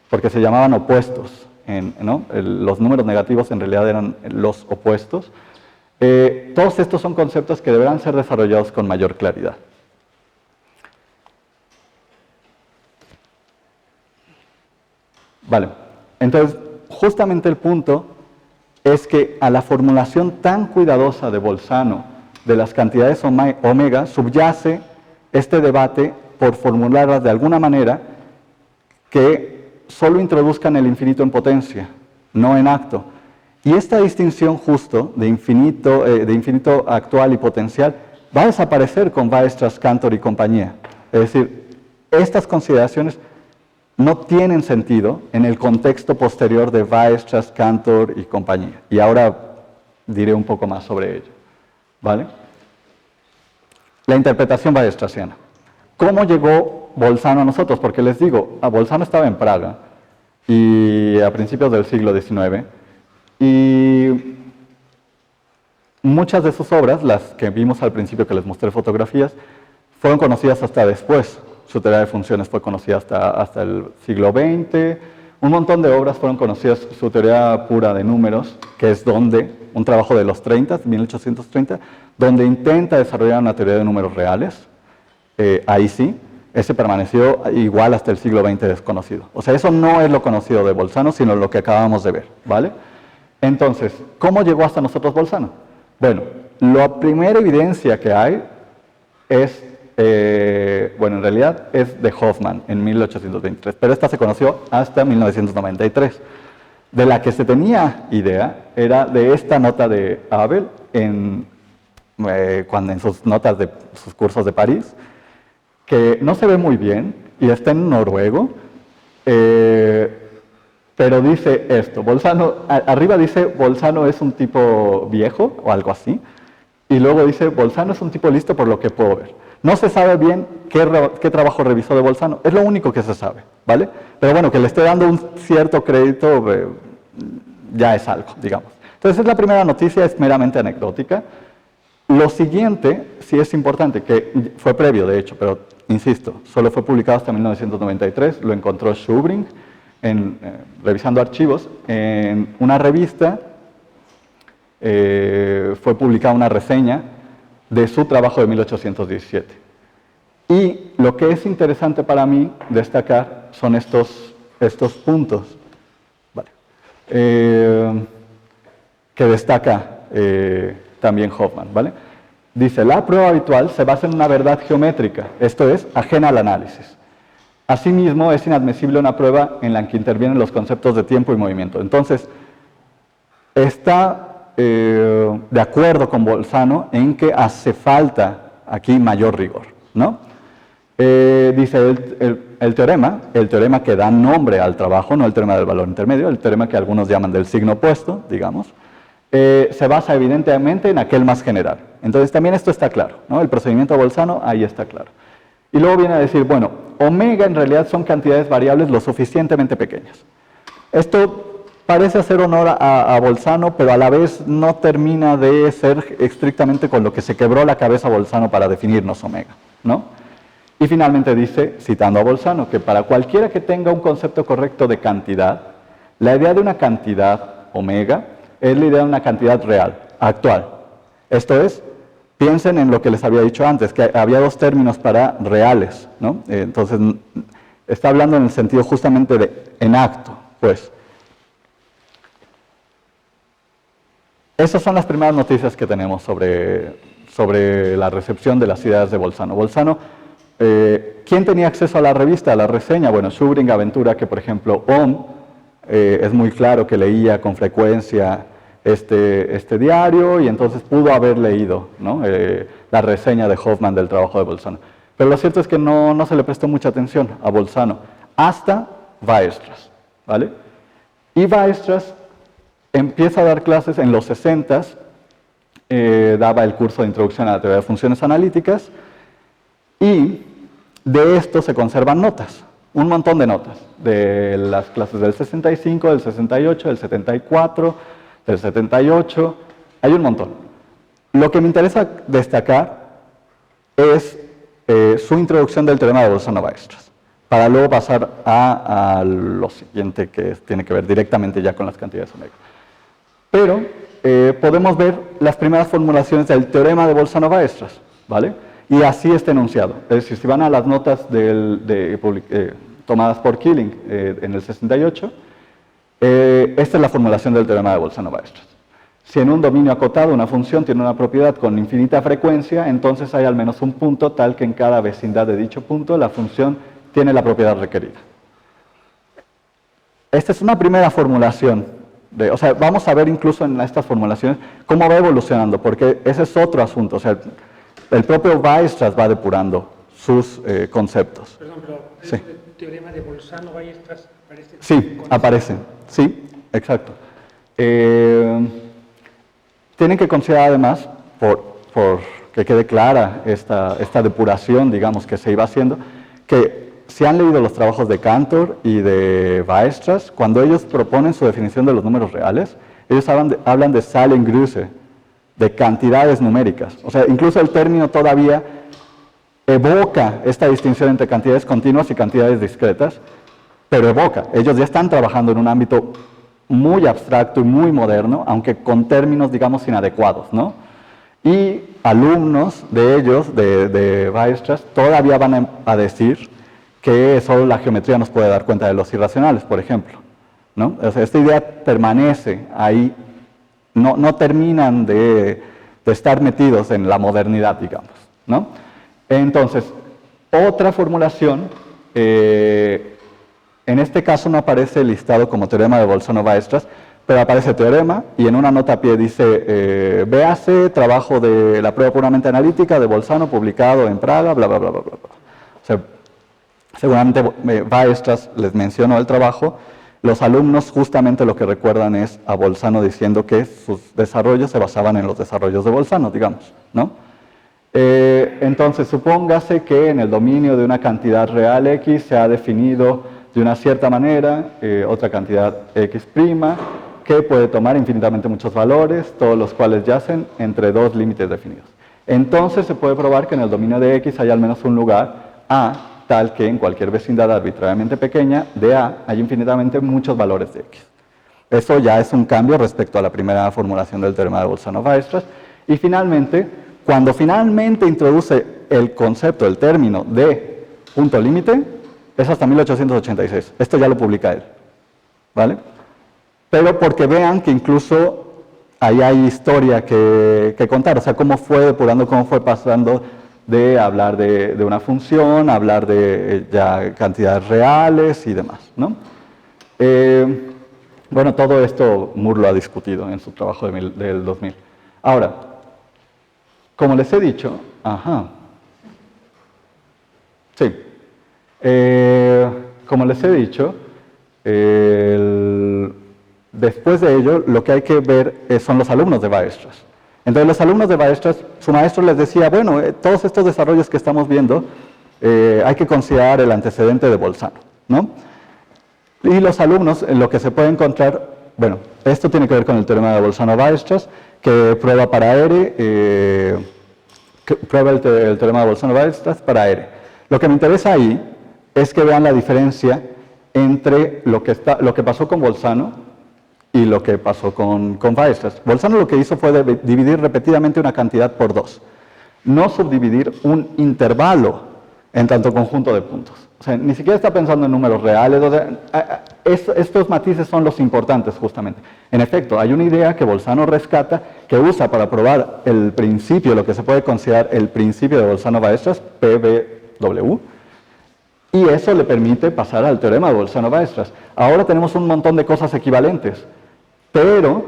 porque se llamaban opuestos, ¿no? Los números negativos en realidad eran los opuestos. Todos estos son conceptos que deberán ser desarrollados con mayor claridad. Vale, entonces justamente el punto es que a la formulación tan cuidadosa de Bolzano de las cantidades omega subyace este debate por formularlas de alguna manera que solo introduzcan el infinito en potencia, no en acto. Y esta distinción justo de infinito actual y potencial va a desaparecer con Weierstrass, Cantor y compañía. Es decir, estas consideraciones no tienen sentido en el contexto posterior de Weierstrass, Cantor y compañía. Y ahora diré un poco más sobre ello, ¿vale? La interpretación weierstrassiana. ¿Cómo llegó Bolzano a nosotros? Porque les digo, Bolzano estaba en Praga y a principios del siglo XIX, y muchas de sus obras, las que vimos al principio que les mostré fotografías, fueron conocidas hasta después. Su teoría de funciones fue conocida hasta el siglo XX. Un montón de obras fueron conocidas, su teoría pura de números, que es un trabajo de los 30, 1830, donde intenta desarrollar una teoría de números reales. Ahí sí, ese permaneció igual hasta el siglo XX desconocido. O sea, eso no es lo conocido de Bolzano, sino lo que acabamos de ver, ¿vale? Entonces, ¿cómo llegó hasta nosotros Bolzano? Bueno, la primera evidencia que hay es, en realidad es de Hoffman en 1823, pero esta se conoció hasta 1993. De la que se tenía idea era de esta nota de Abel cuando en sus notas de sus cursos de París, que no se ve muy bien y está en noruego, pero dice esto, Bolzano, arriba dice Bolzano es un tipo viejo o algo así, y luego dice Bolzano es un tipo listo por lo que puedo ver. No se sabe bien qué trabajo revisó de Bolzano, es lo único que se sabe, ¿vale? Pero bueno, que le esté dando un cierto crédito ya es algo, digamos. Entonces la primera noticia es meramente anecdótica. Lo siguiente sí es importante, que fue previo de hecho, pero insisto, solo fue publicado hasta 1993, lo encontró Schubring, revisando archivos, en una revista fue publicada una reseña de su trabajo de 1817. Y lo que es interesante para mí destacar son estos puntos, ¿vale? Que destaca también Hoffman, ¿vale? Dice, la prueba habitual se basa en una verdad geométrica, esto es, ajena al análisis. Asimismo, es inadmisible una prueba en la que intervienen los conceptos de tiempo y movimiento. Entonces, está de acuerdo con Bolzano en que hace falta aquí mayor rigor, ¿no? Dice el teorema que da nombre al trabajo, no el teorema del valor intermedio, el teorema que algunos llaman del signo opuesto, digamos, se basa evidentemente en aquel más general. Entonces también esto está claro, ¿no? El procedimiento de Bolzano ahí está claro. Y luego viene a decir, bueno, omega en realidad son cantidades variables lo suficientemente pequeñas. Esto parece hacer honor a Bolzano, pero a la vez no termina de ser estrictamente con lo que se quebró la cabeza Bolzano para definirnos omega, ¿no? Y finalmente dice, citando a Bolzano, que para cualquiera que tenga un concepto correcto de cantidad, la idea de una cantidad omega es la idea de una cantidad real, actual. Esto es, Piensen en lo que les había dicho antes, que había dos términos para reales, ¿no? Entonces, está hablando en el sentido justamente de en acto, pues. Esas son las primeras noticias que tenemos sobre la recepción de las ideas de Bolzano. Bolzano, ¿quién tenía acceso a la revista, a la reseña? Bueno, Schubring aventura que, por ejemplo, Ohm es muy claro que leía con frecuencia este diario y entonces pudo haber leído, ¿no? La reseña de Hoffman del trabajo de Bolzano. Pero lo cierto es que no se le prestó mucha atención a Bolzano hasta Weierstrass, ¿vale? Y Weierstrass empieza a dar clases en los 60s, daba el curso de Introducción a la Teoría de Funciones Analíticas y de esto se conservan notas, un montón de notas, de las clases del 65, del 68, del 74, del 78, hay un montón. Lo que me interesa destacar es su introducción del teorema de Bolzano-Weierstrass, para luego pasar a lo siguiente que tiene que ver directamente ya con las cantidades omega. Pero podemos ver las primeras formulaciones del teorema de Bolzano-Weierstrass, ¿vale? Y así está enunciado. Es decir, si van a las notas tomadas por Killing en el 68, esta es la formulación del teorema de Bolzano-Weierstrass. Si en un dominio acotado una función tiene una propiedad con infinita frecuencia, entonces hay al menos un punto tal que en cada vecindad de dicho punto la función tiene la propiedad requerida. Esta es una primera formulación. O sea, vamos a ver incluso en estas formulaciones cómo va evolucionando, porque ese es otro asunto. O sea, el propio Weierstrass va depurando sus conceptos. Perdón, pero sí. ¿el teorema de Bolzano-Weierstrass aparece? Sí, aparecen. Sí, exacto. Tienen que considerar además, por que quede clara esta depuración, digamos, que se iba haciendo, que si han leído los trabajos de Cantor y de Weierstrass, cuando ellos proponen su definición de los números reales, ellos hablan de Zahlengröße, de cantidades numéricas. O sea, incluso el término todavía evoca esta distinción entre cantidades continuas y cantidades discretas, pero evoca. Ellos ya están trabajando en un ámbito muy abstracto y muy moderno, aunque con términos, digamos, inadecuados, ¿no? Y alumnos de ellos, de Weierstrass, todavía van a decir que solo la geometría nos puede dar cuenta de los irracionales, por ejemplo, ¿no? O sea, esta idea permanece ahí, no terminan de estar metidos en la modernidad, digamos, ¿no? Entonces, otra formulación, en este caso no aparece listado como teorema de Bolzano-Weierstrass, pero aparece teorema y en una nota a pie dice, véase trabajo de la prueba puramente analítica de Bolzano publicado en Praga, bla, bla, bla, bla, bla. O sea, seguramente Weierstrass les mencionó el trabajo. Los alumnos justamente lo que recuerdan es a Bolzano diciendo que sus desarrollos se basaban en los desarrollos de Bolzano, digamos, ¿no? Entonces, supóngase que en el dominio de una cantidad real X se ha definido de una cierta manera otra cantidad X', que puede tomar infinitamente muchos valores, todos los cuales yacen entre dos límites definidos. Entonces, se puede probar que en el dominio de X hay al menos un lugar A, tal que en cualquier vecindad arbitrariamente pequeña de A hay infinitamente muchos valores de X. Eso ya es un cambio respecto a la primera formulación del teorema de Bolzano-Weierstrass. Y finalmente, cuando finalmente introduce el concepto, el término de punto límite, es hasta 1886. Esto ya lo publica él, ¿vale? Pero porque vean que incluso ahí hay historia que contar, o sea, cómo fue depurando, cómo fue pasando de hablar de una función, hablar de ya cantidades reales y demás, ¿no? Bueno, todo esto Moore lo ha discutido en su trabajo del 2000. Ahora, como les he dicho, como les he dicho, después de ello, lo que hay que ver son los alumnos de Weierstrass. Entonces, los alumnos de Weierstrass, su maestro les decía, bueno, todos estos desarrollos que estamos viendo, hay que considerar el antecedente de Bolzano, ¿no? Y los alumnos, lo que se puede encontrar, bueno, esto tiene que ver con el teorema de Bolzano-Weierstrass, que prueba para R, prueba el teorema de Bolzano-Weierstrass para R. Lo que me interesa ahí es que vean la diferencia entre lo que pasó con Bolzano y lo que pasó con Weierstrass. Bolzano lo que hizo fue dividir repetidamente una cantidad por 2. no subdividir un intervalo en tanto conjunto de puntos. O sea, ni siquiera está pensando en números reales. O sea, estos matices son los importantes justamente. En efecto, hay una idea que Bolzano rescata, que usa para probar el principio, lo que se puede considerar el principio de Bolzano-Weierstrass, PBW, y eso le permite pasar al teorema de Bolzano-Weierstrass. Ahora tenemos un montón de cosas equivalentes, pero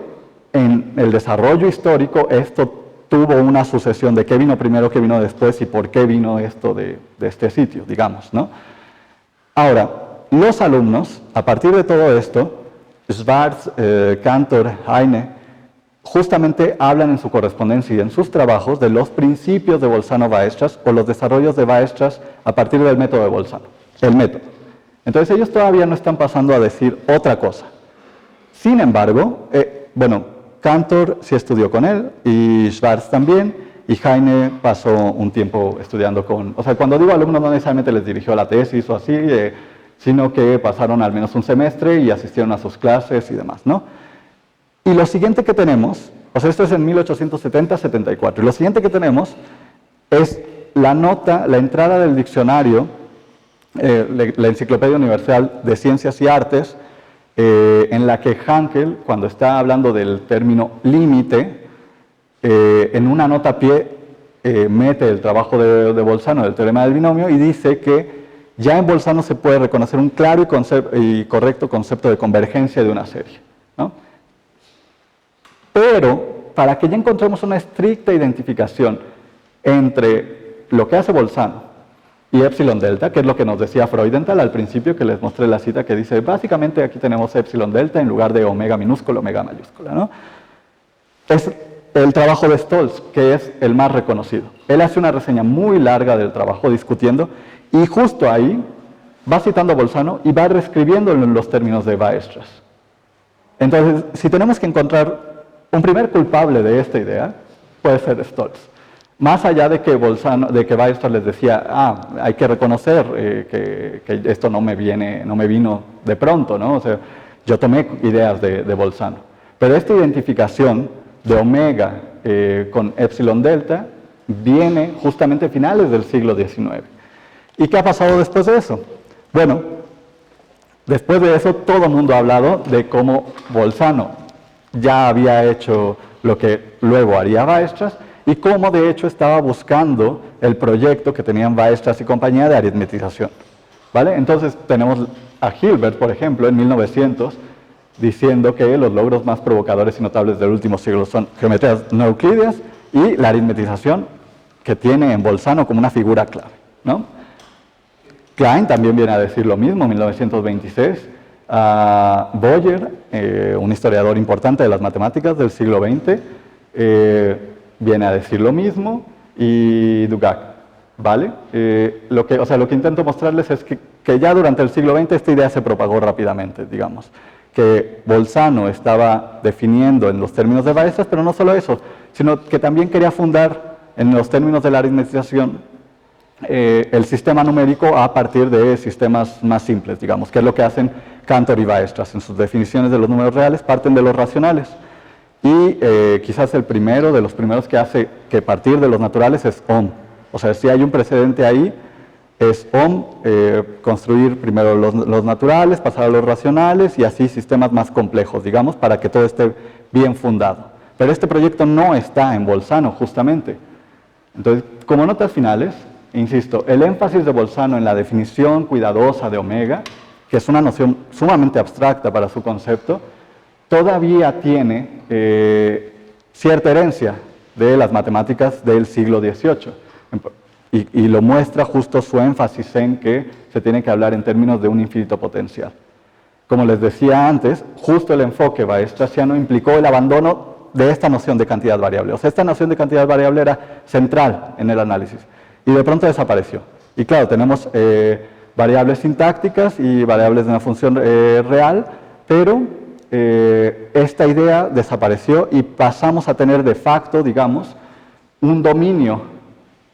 en el desarrollo histórico esto tuvo una sucesión de qué vino primero, qué vino después y por qué vino esto de este sitio, digamos, ¿no? Ahora, los alumnos, a partir de todo esto, Schwarz, Cantor, Heine, justamente hablan en su correspondencia y en sus trabajos de los principios de Bolzano-Weierstrass o los desarrollos de Weierstrass a partir del método de Bolzano, el método. Entonces ellos todavía no están pasando a decir otra cosa. Sin embargo, Cantor sí estudió con él y Schwarz también, y Heine pasó un tiempo estudiando con... O sea, cuando digo alumnos no necesariamente les dirigió la tesis o así, sino que pasaron al menos un semestre y asistieron a sus clases y demás, ¿no? Y lo siguiente que tenemos, o sea, esto es en 1870-74, y lo siguiente que tenemos es la nota, la entrada del diccionario, la Enciclopedia Universal de Ciencias y Artes, en la que Hankel, cuando está hablando del término límite, en una nota a pie mete el trabajo de Bolzano del teorema del binomio y dice que ya en Bolzano se puede reconocer un claro y correcto concepto de convergencia de una serie, ¿no? Pero para que ya encontremos una estricta identificación entre lo que hace Bolzano y epsilon delta, que es lo que nos decía Freudenthal al principio, que les mostré la cita que dice, básicamente aquí tenemos epsilon delta en lugar de omega minúscula, omega mayúscula, ¿no? Es el trabajo de Stolz, que es el más reconocido. Él hace una reseña muy larga del trabajo discutiendo, y justo ahí va citando a Bolzano y va reescribiéndolo en los términos de Weierstrass. Entonces, si tenemos que encontrar un primer culpable de esta idea, puede ser Stolz. Más allá de que Weierstrass les decía, hay que reconocer que esto no me vino de pronto, ¿no? O sea, yo tomé ideas de Bolzano. Pero esta identificación de omega con epsilon delta viene justamente a finales del siglo XIX. ¿Y qué ha pasado después de eso? Bueno, después de eso todo el mundo ha hablado de cómo Bolzano ya había hecho lo que luego haría Weierstrass, y cómo de hecho estaba buscando el proyecto que tenían Weierstrass y compañía de aritmetización, ¿vale? Entonces tenemos a Hilbert, por ejemplo, en 1900, diciendo que los logros más provocadores y notables del último siglo son geometrías no euclídeas y la aritmetización que tiene en Bolzano como una figura clave, ¿no? Klein también viene a decir lo mismo en 1926, Boyer, un historiador importante de las matemáticas del siglo XX, viene a decir lo mismo, y Dugac, ¿vale? Lo que intento mostrarles es que ya durante el siglo XX esta idea se propagó rápidamente, digamos, que Bolzano estaba definiendo en los términos de Weierstrass, pero no solo eso, sino que también quería fundar en los términos de la aritmetización el sistema numérico a partir de sistemas más simples, digamos, que es lo que hacen Cantor y Weierstrass. En sus definiciones de los números reales parten de los racionales. Y quizás el primero de los primeros que hace que partir de los naturales es Ohm. O sea, si hay un precedente ahí, es Ohm, construir primero los naturales, pasar a los racionales y así sistemas más complejos, digamos, para que todo esté bien fundado. Pero este proyecto no está en Bolzano, justamente. Entonces, como notas finales, insisto, el énfasis de Bolzano en la definición cuidadosa de omega, que es una noción sumamente abstracta para su concepto, todavía tiene cierta herencia de las matemáticas del siglo XVIII. Y lo muestra justo su énfasis en que se tiene que hablar en términos de un infinito potencial. Como les decía antes, justo el enfoque weierstrassiano implicó el abandono de esta noción de cantidad variable. O sea, esta noción de cantidad variable era central en el análisis y de pronto desapareció. Y claro, tenemos variables sintácticas y variables de una función real, pero esta idea desapareció y pasamos a tener de facto, digamos, un dominio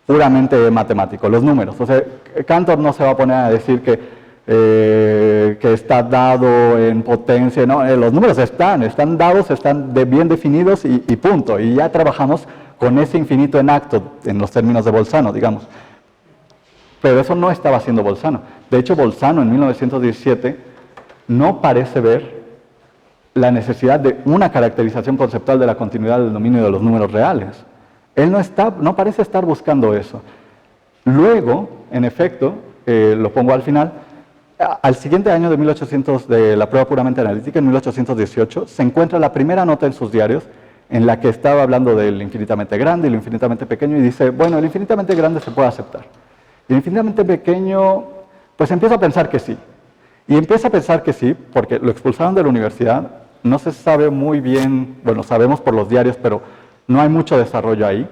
puramente matemático, los números. O sea, Cantor no se va a poner a decir que está dado en potencia, no, los números están dados, están bien definidos y punto. Y ya trabajamos con ese infinito en acto, en los términos de Bolzano, digamos. Pero eso no estaba haciendo Bolzano. De hecho, Bolzano en 1917 no parece ver la necesidad de una caracterización conceptual de la continuidad del dominio de los números reales. Él no parece estar buscando eso. Luego, en efecto, lo pongo al final, al siguiente año de la prueba puramente analítica, en 1818, se encuentra la primera nota en sus diarios en la que estaba hablando del infinitamente grande y lo infinitamente pequeño y dice, bueno, el infinitamente grande se puede aceptar. Y el infinitamente pequeño, pues empieza a pensar que sí. Y empieza a pensar que sí, porque lo expulsaron de la universidad, no se sabe muy bien, bueno, sabemos por los diarios, pero no hay mucho desarrollo ahí.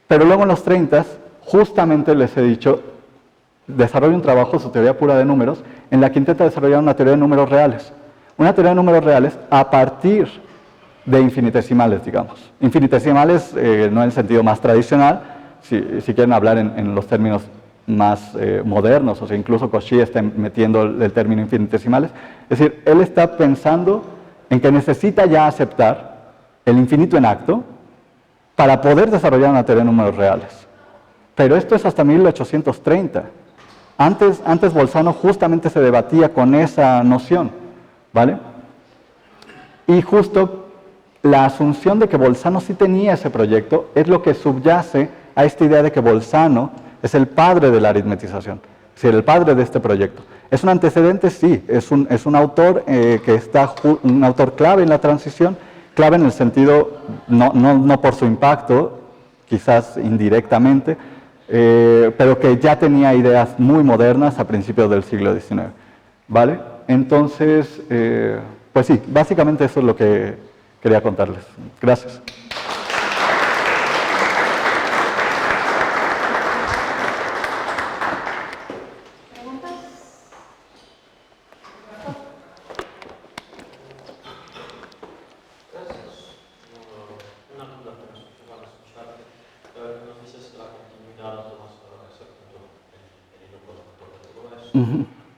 Pero luego en los 30, justamente les he dicho, desarrolla un trabajo, su teoría pura de números, en la que intenta desarrollar una teoría de números reales. Una teoría de números reales a partir de infinitesimales, digamos. Infinitesimales no en el sentido más tradicional, si quieren hablar en los términos más modernos, o sea, incluso Cauchy está metiendo el término infinitesimales. Es decir, él está pensando en que necesita ya aceptar el infinito en acto para poder desarrollar una teoría de números reales. Pero esto es hasta 1830. Antes Bolzano justamente se debatía con esa noción, ¿vale? Y justo la asunción de que Bolzano sí tenía ese proyecto es lo que subyace a esta idea de que Bolzano es el padre de la aritmetización, es decir, el padre de este proyecto. ¿Es un antecedente? Sí, es un autor un autor clave en la transición, clave en el sentido, no por su impacto, quizás indirectamente, pero que ya tenía ideas muy modernas a principios del siglo XIX, ¿vale? Entonces, pues sí, básicamente eso es lo que quería contarles. Gracias.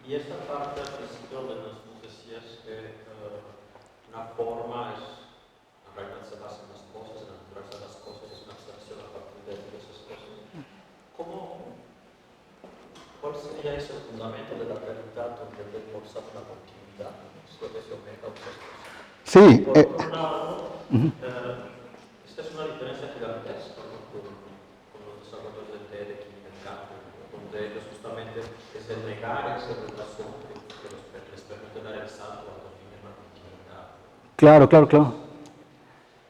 Y esta parte al principio nos decías que una forma es, en realidad se basa en las cosas, en la naturaleza de las cosas, es una abstracción a partir de esas cosas. ¿Cuál sería ese fundamento de la realidad donde forzamos la continuidad? Es lo que se omega muchas cosas. Sí. Por otro lado, esta es una diferencia gigantesca con los desarrollos de Derek y de Kant, donde ellos justamente es el negar esa relación que les permite dar el salto a definir la continuidad. Claro, claro, claro.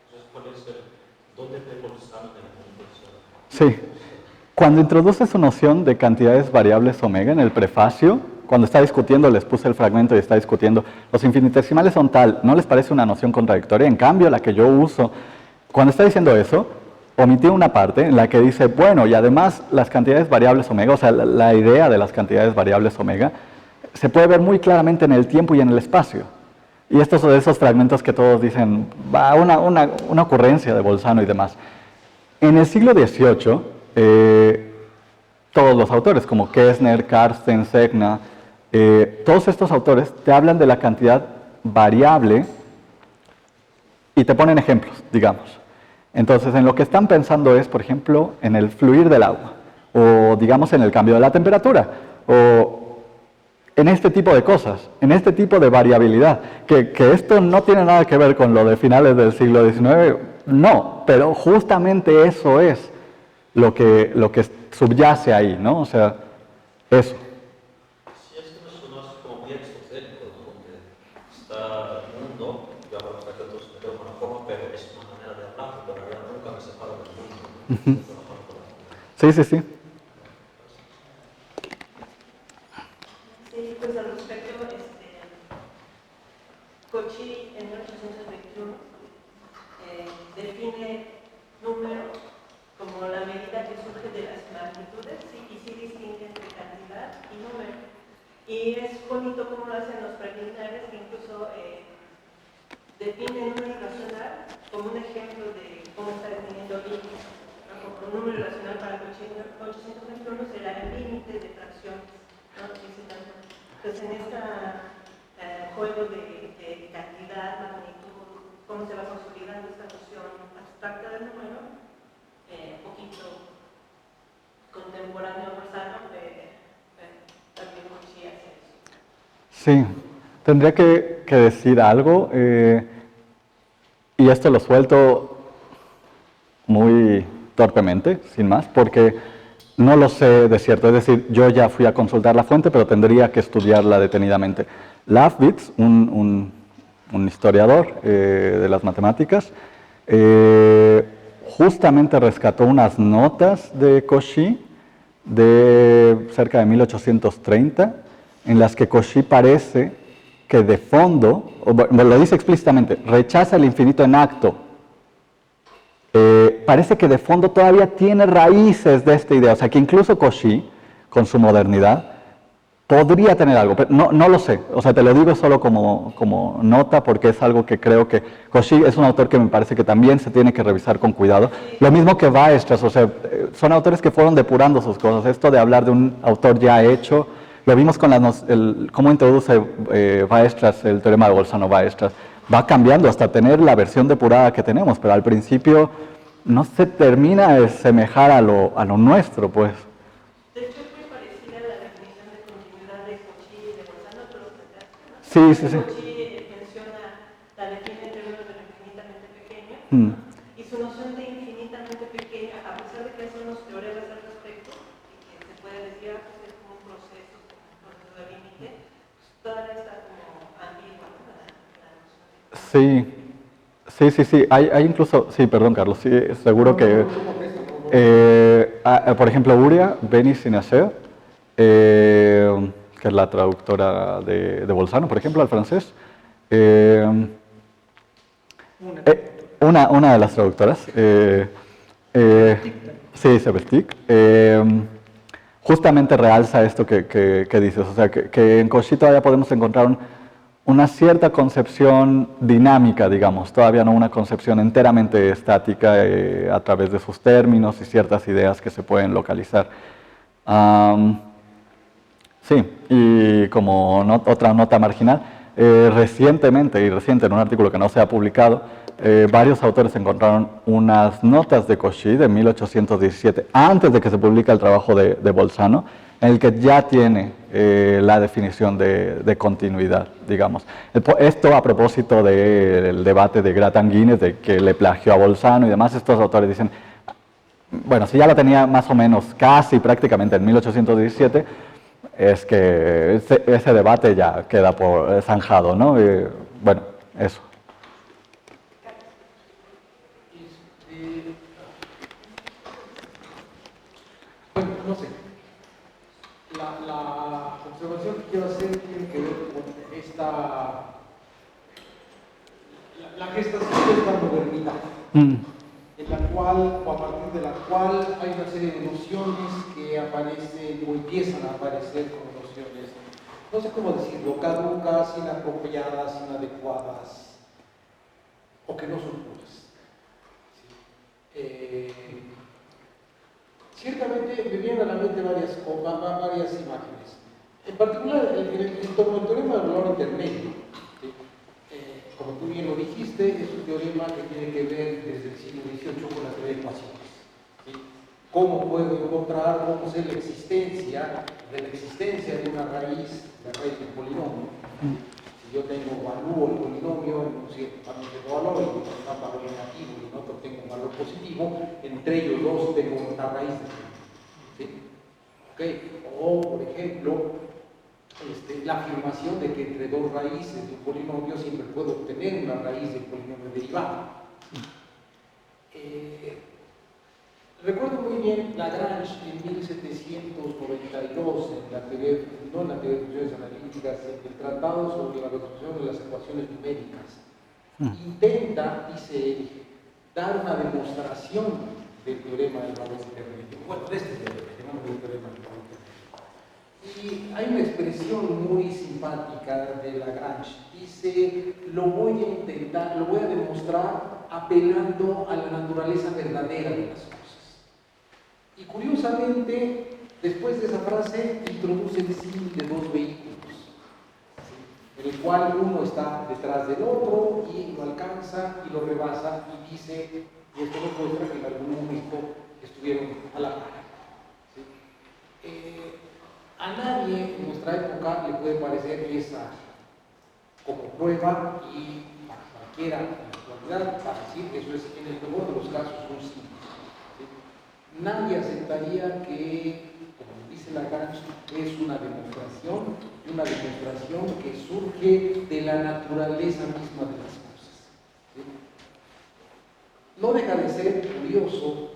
Entonces, ¿cuál es dónde te Bolzano en el mundo? Sí. Cuando introduce su noción de cantidades variables omega en el prefacio, cuando está discutiendo, les puse el fragmento y está discutiendo, los infinitesimales son tal, ¿no les parece una noción contradictoria? En cambio, la que yo uso, cuando está diciendo eso, omití una parte en la que dice, bueno, y además las cantidades variables omega, o sea, la idea de las cantidades variables omega, se puede ver muy claramente en el tiempo y en el espacio. Y estos son esos fragmentos que todos dicen, va, una ocurrencia de Bolzano y demás. En el siglo XVIII, todos los autores, como Kessner, Karsten, Segna, todos estos autores te hablan de la cantidad variable y te ponen ejemplos, digamos. Entonces, en lo que están pensando es, por ejemplo, en el fluir del agua, o digamos en el cambio de la temperatura, o en este tipo de cosas, en este tipo de variabilidad, que esto no tiene nada que ver con lo de finales del siglo XIX, no, pero justamente eso es lo que subyace ahí, ¿no? O sea, eso. Si es que no suena como muy exotérico, ¿no? Donde está el mundo, yo hablo de una forma, pero es una manera de hablar, pero en realidad nunca me separo del mundo. Sí, sí, sí. Sí, pues al respecto, Cauchy en 1821 define número como la medida que surge de las magnitudes y sí distingue entre cantidad y número. Y es bonito como lo hacen los preliminares, que incluso define número racional como un ejemplo de cómo está definiendo límites. Un número racional para Cauchy en 1821 será el límite de fracciones, ¿no? Entonces, en este juego de cantidad, magnitud, cómo se va consolidando esta noción abstracta del número, un poquito contemporáneo a Bolzano, también Cauchy hace eso. Sí, tendría que decir algo, y esto lo suelto muy torpemente, sin más, porque no lo sé de cierto. Es decir, yo ya fui a consultar la fuente, pero tendría que estudiarla detenidamente. Lafwitz, un historiador de las matemáticas, justamente rescató unas notas de Cauchy de cerca de 1830, en las que Cauchy parece que de fondo, lo dice explícitamente, rechaza el infinito en acto. Parece que de fondo todavía tiene raíces de esta idea, o sea que incluso Cauchy, con su modernidad, podría tener algo, pero no lo sé, o sea, te lo digo solo como nota, porque es algo que creo que Cauchy es un autor que me parece que también se tiene que revisar con cuidado. Lo mismo que Weierstrass, o sea, son autores que fueron depurando sus cosas. Esto de hablar de un autor ya hecho, lo vimos con cómo introduce Weierstrass el teorema de Bolzano-Weierstrass. Va cambiando hasta tener la versión depurada que tenemos, pero al principio no se termina de semejar a lo nuestro, pues. De hecho, es muy parecida a la definición de continuidad de Cauchy y de Bolzano, pero ¿no? Sí, sí, sí. Cauchy la define en términos de lo infinitamente pequeño, Mm. y su noción de infinitamente pequeña, a pesar de que hace unos teoremas al respecto, y que se puede decir que es como un proceso de límite, pues todavía está como ambigua, ¿no? La noción. Sí. Hay incluso, sí, perdón, Carlos, sí, seguro que, por ejemplo, Uria Beni Sinacer, que es la traductora de Bolzano, por ejemplo, al francés, una de las traductoras, sí, Sebestik, justamente realza esto que dices, o sea, que en Cauchy todavía podemos encontrar una cierta concepción dinámica, digamos, todavía no una concepción enteramente estática a través de sus términos y ciertas ideas que se pueden localizar. Sí, y como otra nota marginal, reciente, en un artículo que no se ha publicado, varios autores encontraron unas notas de Cauchy de 1817, antes de que se publique el trabajo de Bolzano, en el que ya tiene la definición de continuidad, digamos. Esto a propósito del debate de Grattan-Guinness, de que le plagió a Bolzano y demás, estos autores dicen, bueno, si ya lo tenía más o menos casi prácticamente en 1817, es que ese debate ya queda por zanjado, ¿no? Bueno, eso. Bueno, no sé. La observación que quiero hacer tiene que ver con la gestación de esta modernidad, en la cual, o a partir de la cual hay una serie de nociones que aparecen o empiezan a aparecer como nociones, no sé cómo decirlo, caducas, inapropiadas, inadecuadas, o que no son puras. ¿Sí? Ciertamente me vienen a la mente varias imágenes. En particular, el teorema del valor intermedio. ¿Sí? Como tú bien lo dijiste, es un teorema que tiene que ver desde el siglo XVIII con la teoría de ecuaciones. ¿Sí? ¿Cómo puedo encontrar, cómo sé la existencia de una raíz, la raíz del polinomio? Si yo evalúo el polinomio en un cierto valor y un valor negativo y en otro tengo un valor positivo, entre ellos dos tengo una raíz de polinomio. ¿Sí? ¿Okay? O, por ejemplo, la afirmación de que entre dos raíces de un polinomio siempre puedo obtener una raíz del polinomio derivado. Recuerdo muy bien Lagrange en 1792, no en la teoría de funciones analíticas, en el tratado sobre la resolución de las ecuaciones numéricas. Intenta, dice él, dar una demostración del teorema del valor intermedio. Bueno, de este teorema, llamamos el teorema del valor intermedio. Y hay una expresión muy simpática de Lagrange. Dice, lo voy a demostrar apelando a la naturaleza verdadera de las cosas. Y curiosamente, después de esa frase, introduce el símil de dos vehículos. ¿Sí? en el cual uno está detrás del otro y lo alcanza y lo rebasa y dice, y esto nos muestra que en algún momento estuvieron a la par. ¿Sí? A nadie en nuestra época le puede parecer esa como prueba y para cualquiera en la actualidad para decir que eso es en el mejor de los casos un sí. ¿Sí? Nadie aceptaría que, como dice Lagrange, es una demostración que surge de la naturaleza misma de las cosas. ¿Sí? No deja de ser curioso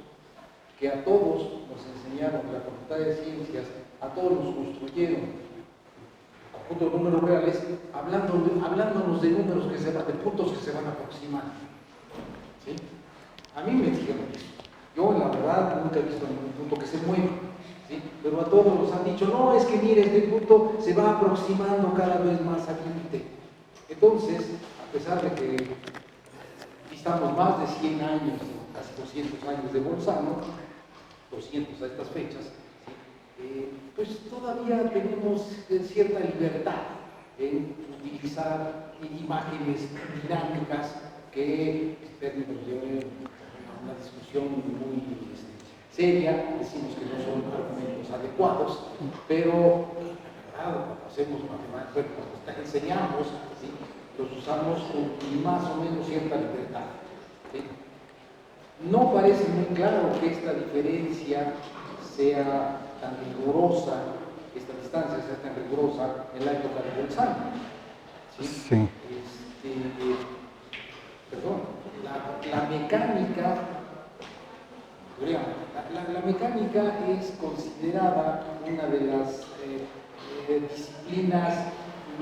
que a todos nos enseñaron en la Facultad de Ciencias, a todos nos construyeron conjunto de números reales, hablándonos de números de puntos que se van aproximando. ¿Sí? A mí me dijeron eso. Yo, la verdad, nunca he visto ningún punto que se mueva. ¿Sí? Pero a todos nos han dicho, no, es que mire, este punto se va aproximando cada vez más al límite. Entonces, a pesar de que estamos más de 100 años, casi 200 años de Bolzano, 200 a estas fechas, pues todavía tenemos cierta libertad en utilizar imágenes dinámicas que, en términos de una discusión muy seria, decimos que no son argumentos adecuados, pero cuando hacemos matemáticas, cuando enseñamos, ¿sí? Los usamos con más o menos cierta libertad. ¿Sí? No parece muy claro que esta diferencia sea tan rigurosa, esta distancia sea tan rigurosa en la época de Bolzano. ¿Sí? Sí. Perdón, la mecánica, la mecánica es considerada una de las disciplinas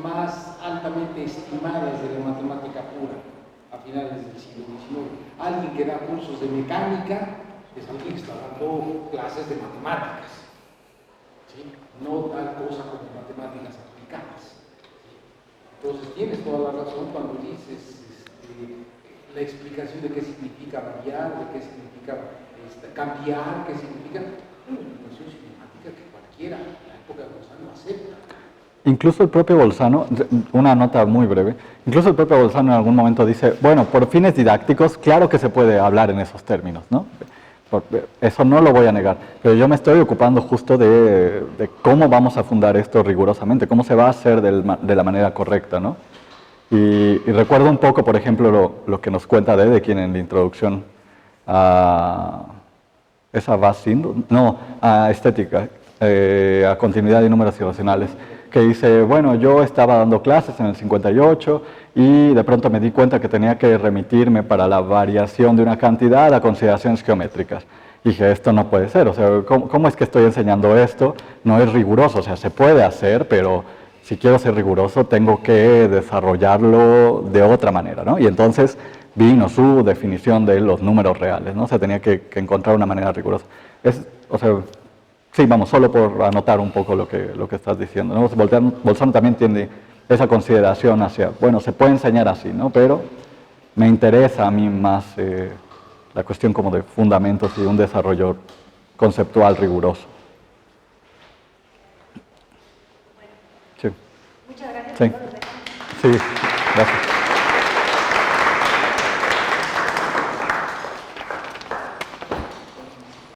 más altamente estimadas de la matemática pura a finales del siglo XIX. Alguien que da cursos de mecánica es alguien que está dando clases de matemáticas, ¿sí? No tal cosa como matemáticas aplicadas. ¿Sí? Entonces tienes toda la razón cuando dices la explicación de qué significa variar, de qué significa cambiar, qué significa una explicación cinemática que cualquiera en la época de Bolzano acepta. Incluso el propio Bolzano, una nota muy breve, incluso el propio Bolzano en algún momento dice, bueno, por fines didácticos, claro que se puede hablar en esos términos, ¿no? Eso no lo voy a negar, pero yo me estoy ocupando justo de cómo vamos a fundar esto rigurosamente, cómo se va a hacer de la manera correcta, ¿no? Y recuerdo un poco, por ejemplo, lo que nos cuenta Dedekind en la introducción a a estética, a continuidad de números irracionales, que dice, bueno, yo estaba dando clases en el 58 y de pronto me di cuenta que tenía que remitirme para la variación de una cantidad a consideraciones geométricas. Y dije, esto no puede ser, o sea, ¿cómo es que estoy enseñando esto? No es riguroso, o sea, se puede hacer, pero si quiero ser riguroso tengo que desarrollarlo de otra manera, ¿no? Y entonces vino su definición de los números reales, ¿no? Se tenía que encontrar una manera rigurosa. O sea, sí, vamos, solo por anotar un poco lo que estás diciendo, ¿no? Bolzano también tiene esa consideración hacia, bueno, se puede enseñar así, ¿no? Pero me interesa a mí más la cuestión como de fundamentos y un desarrollo conceptual riguroso. Sí. Muchas gracias. Sí, sí, gracias.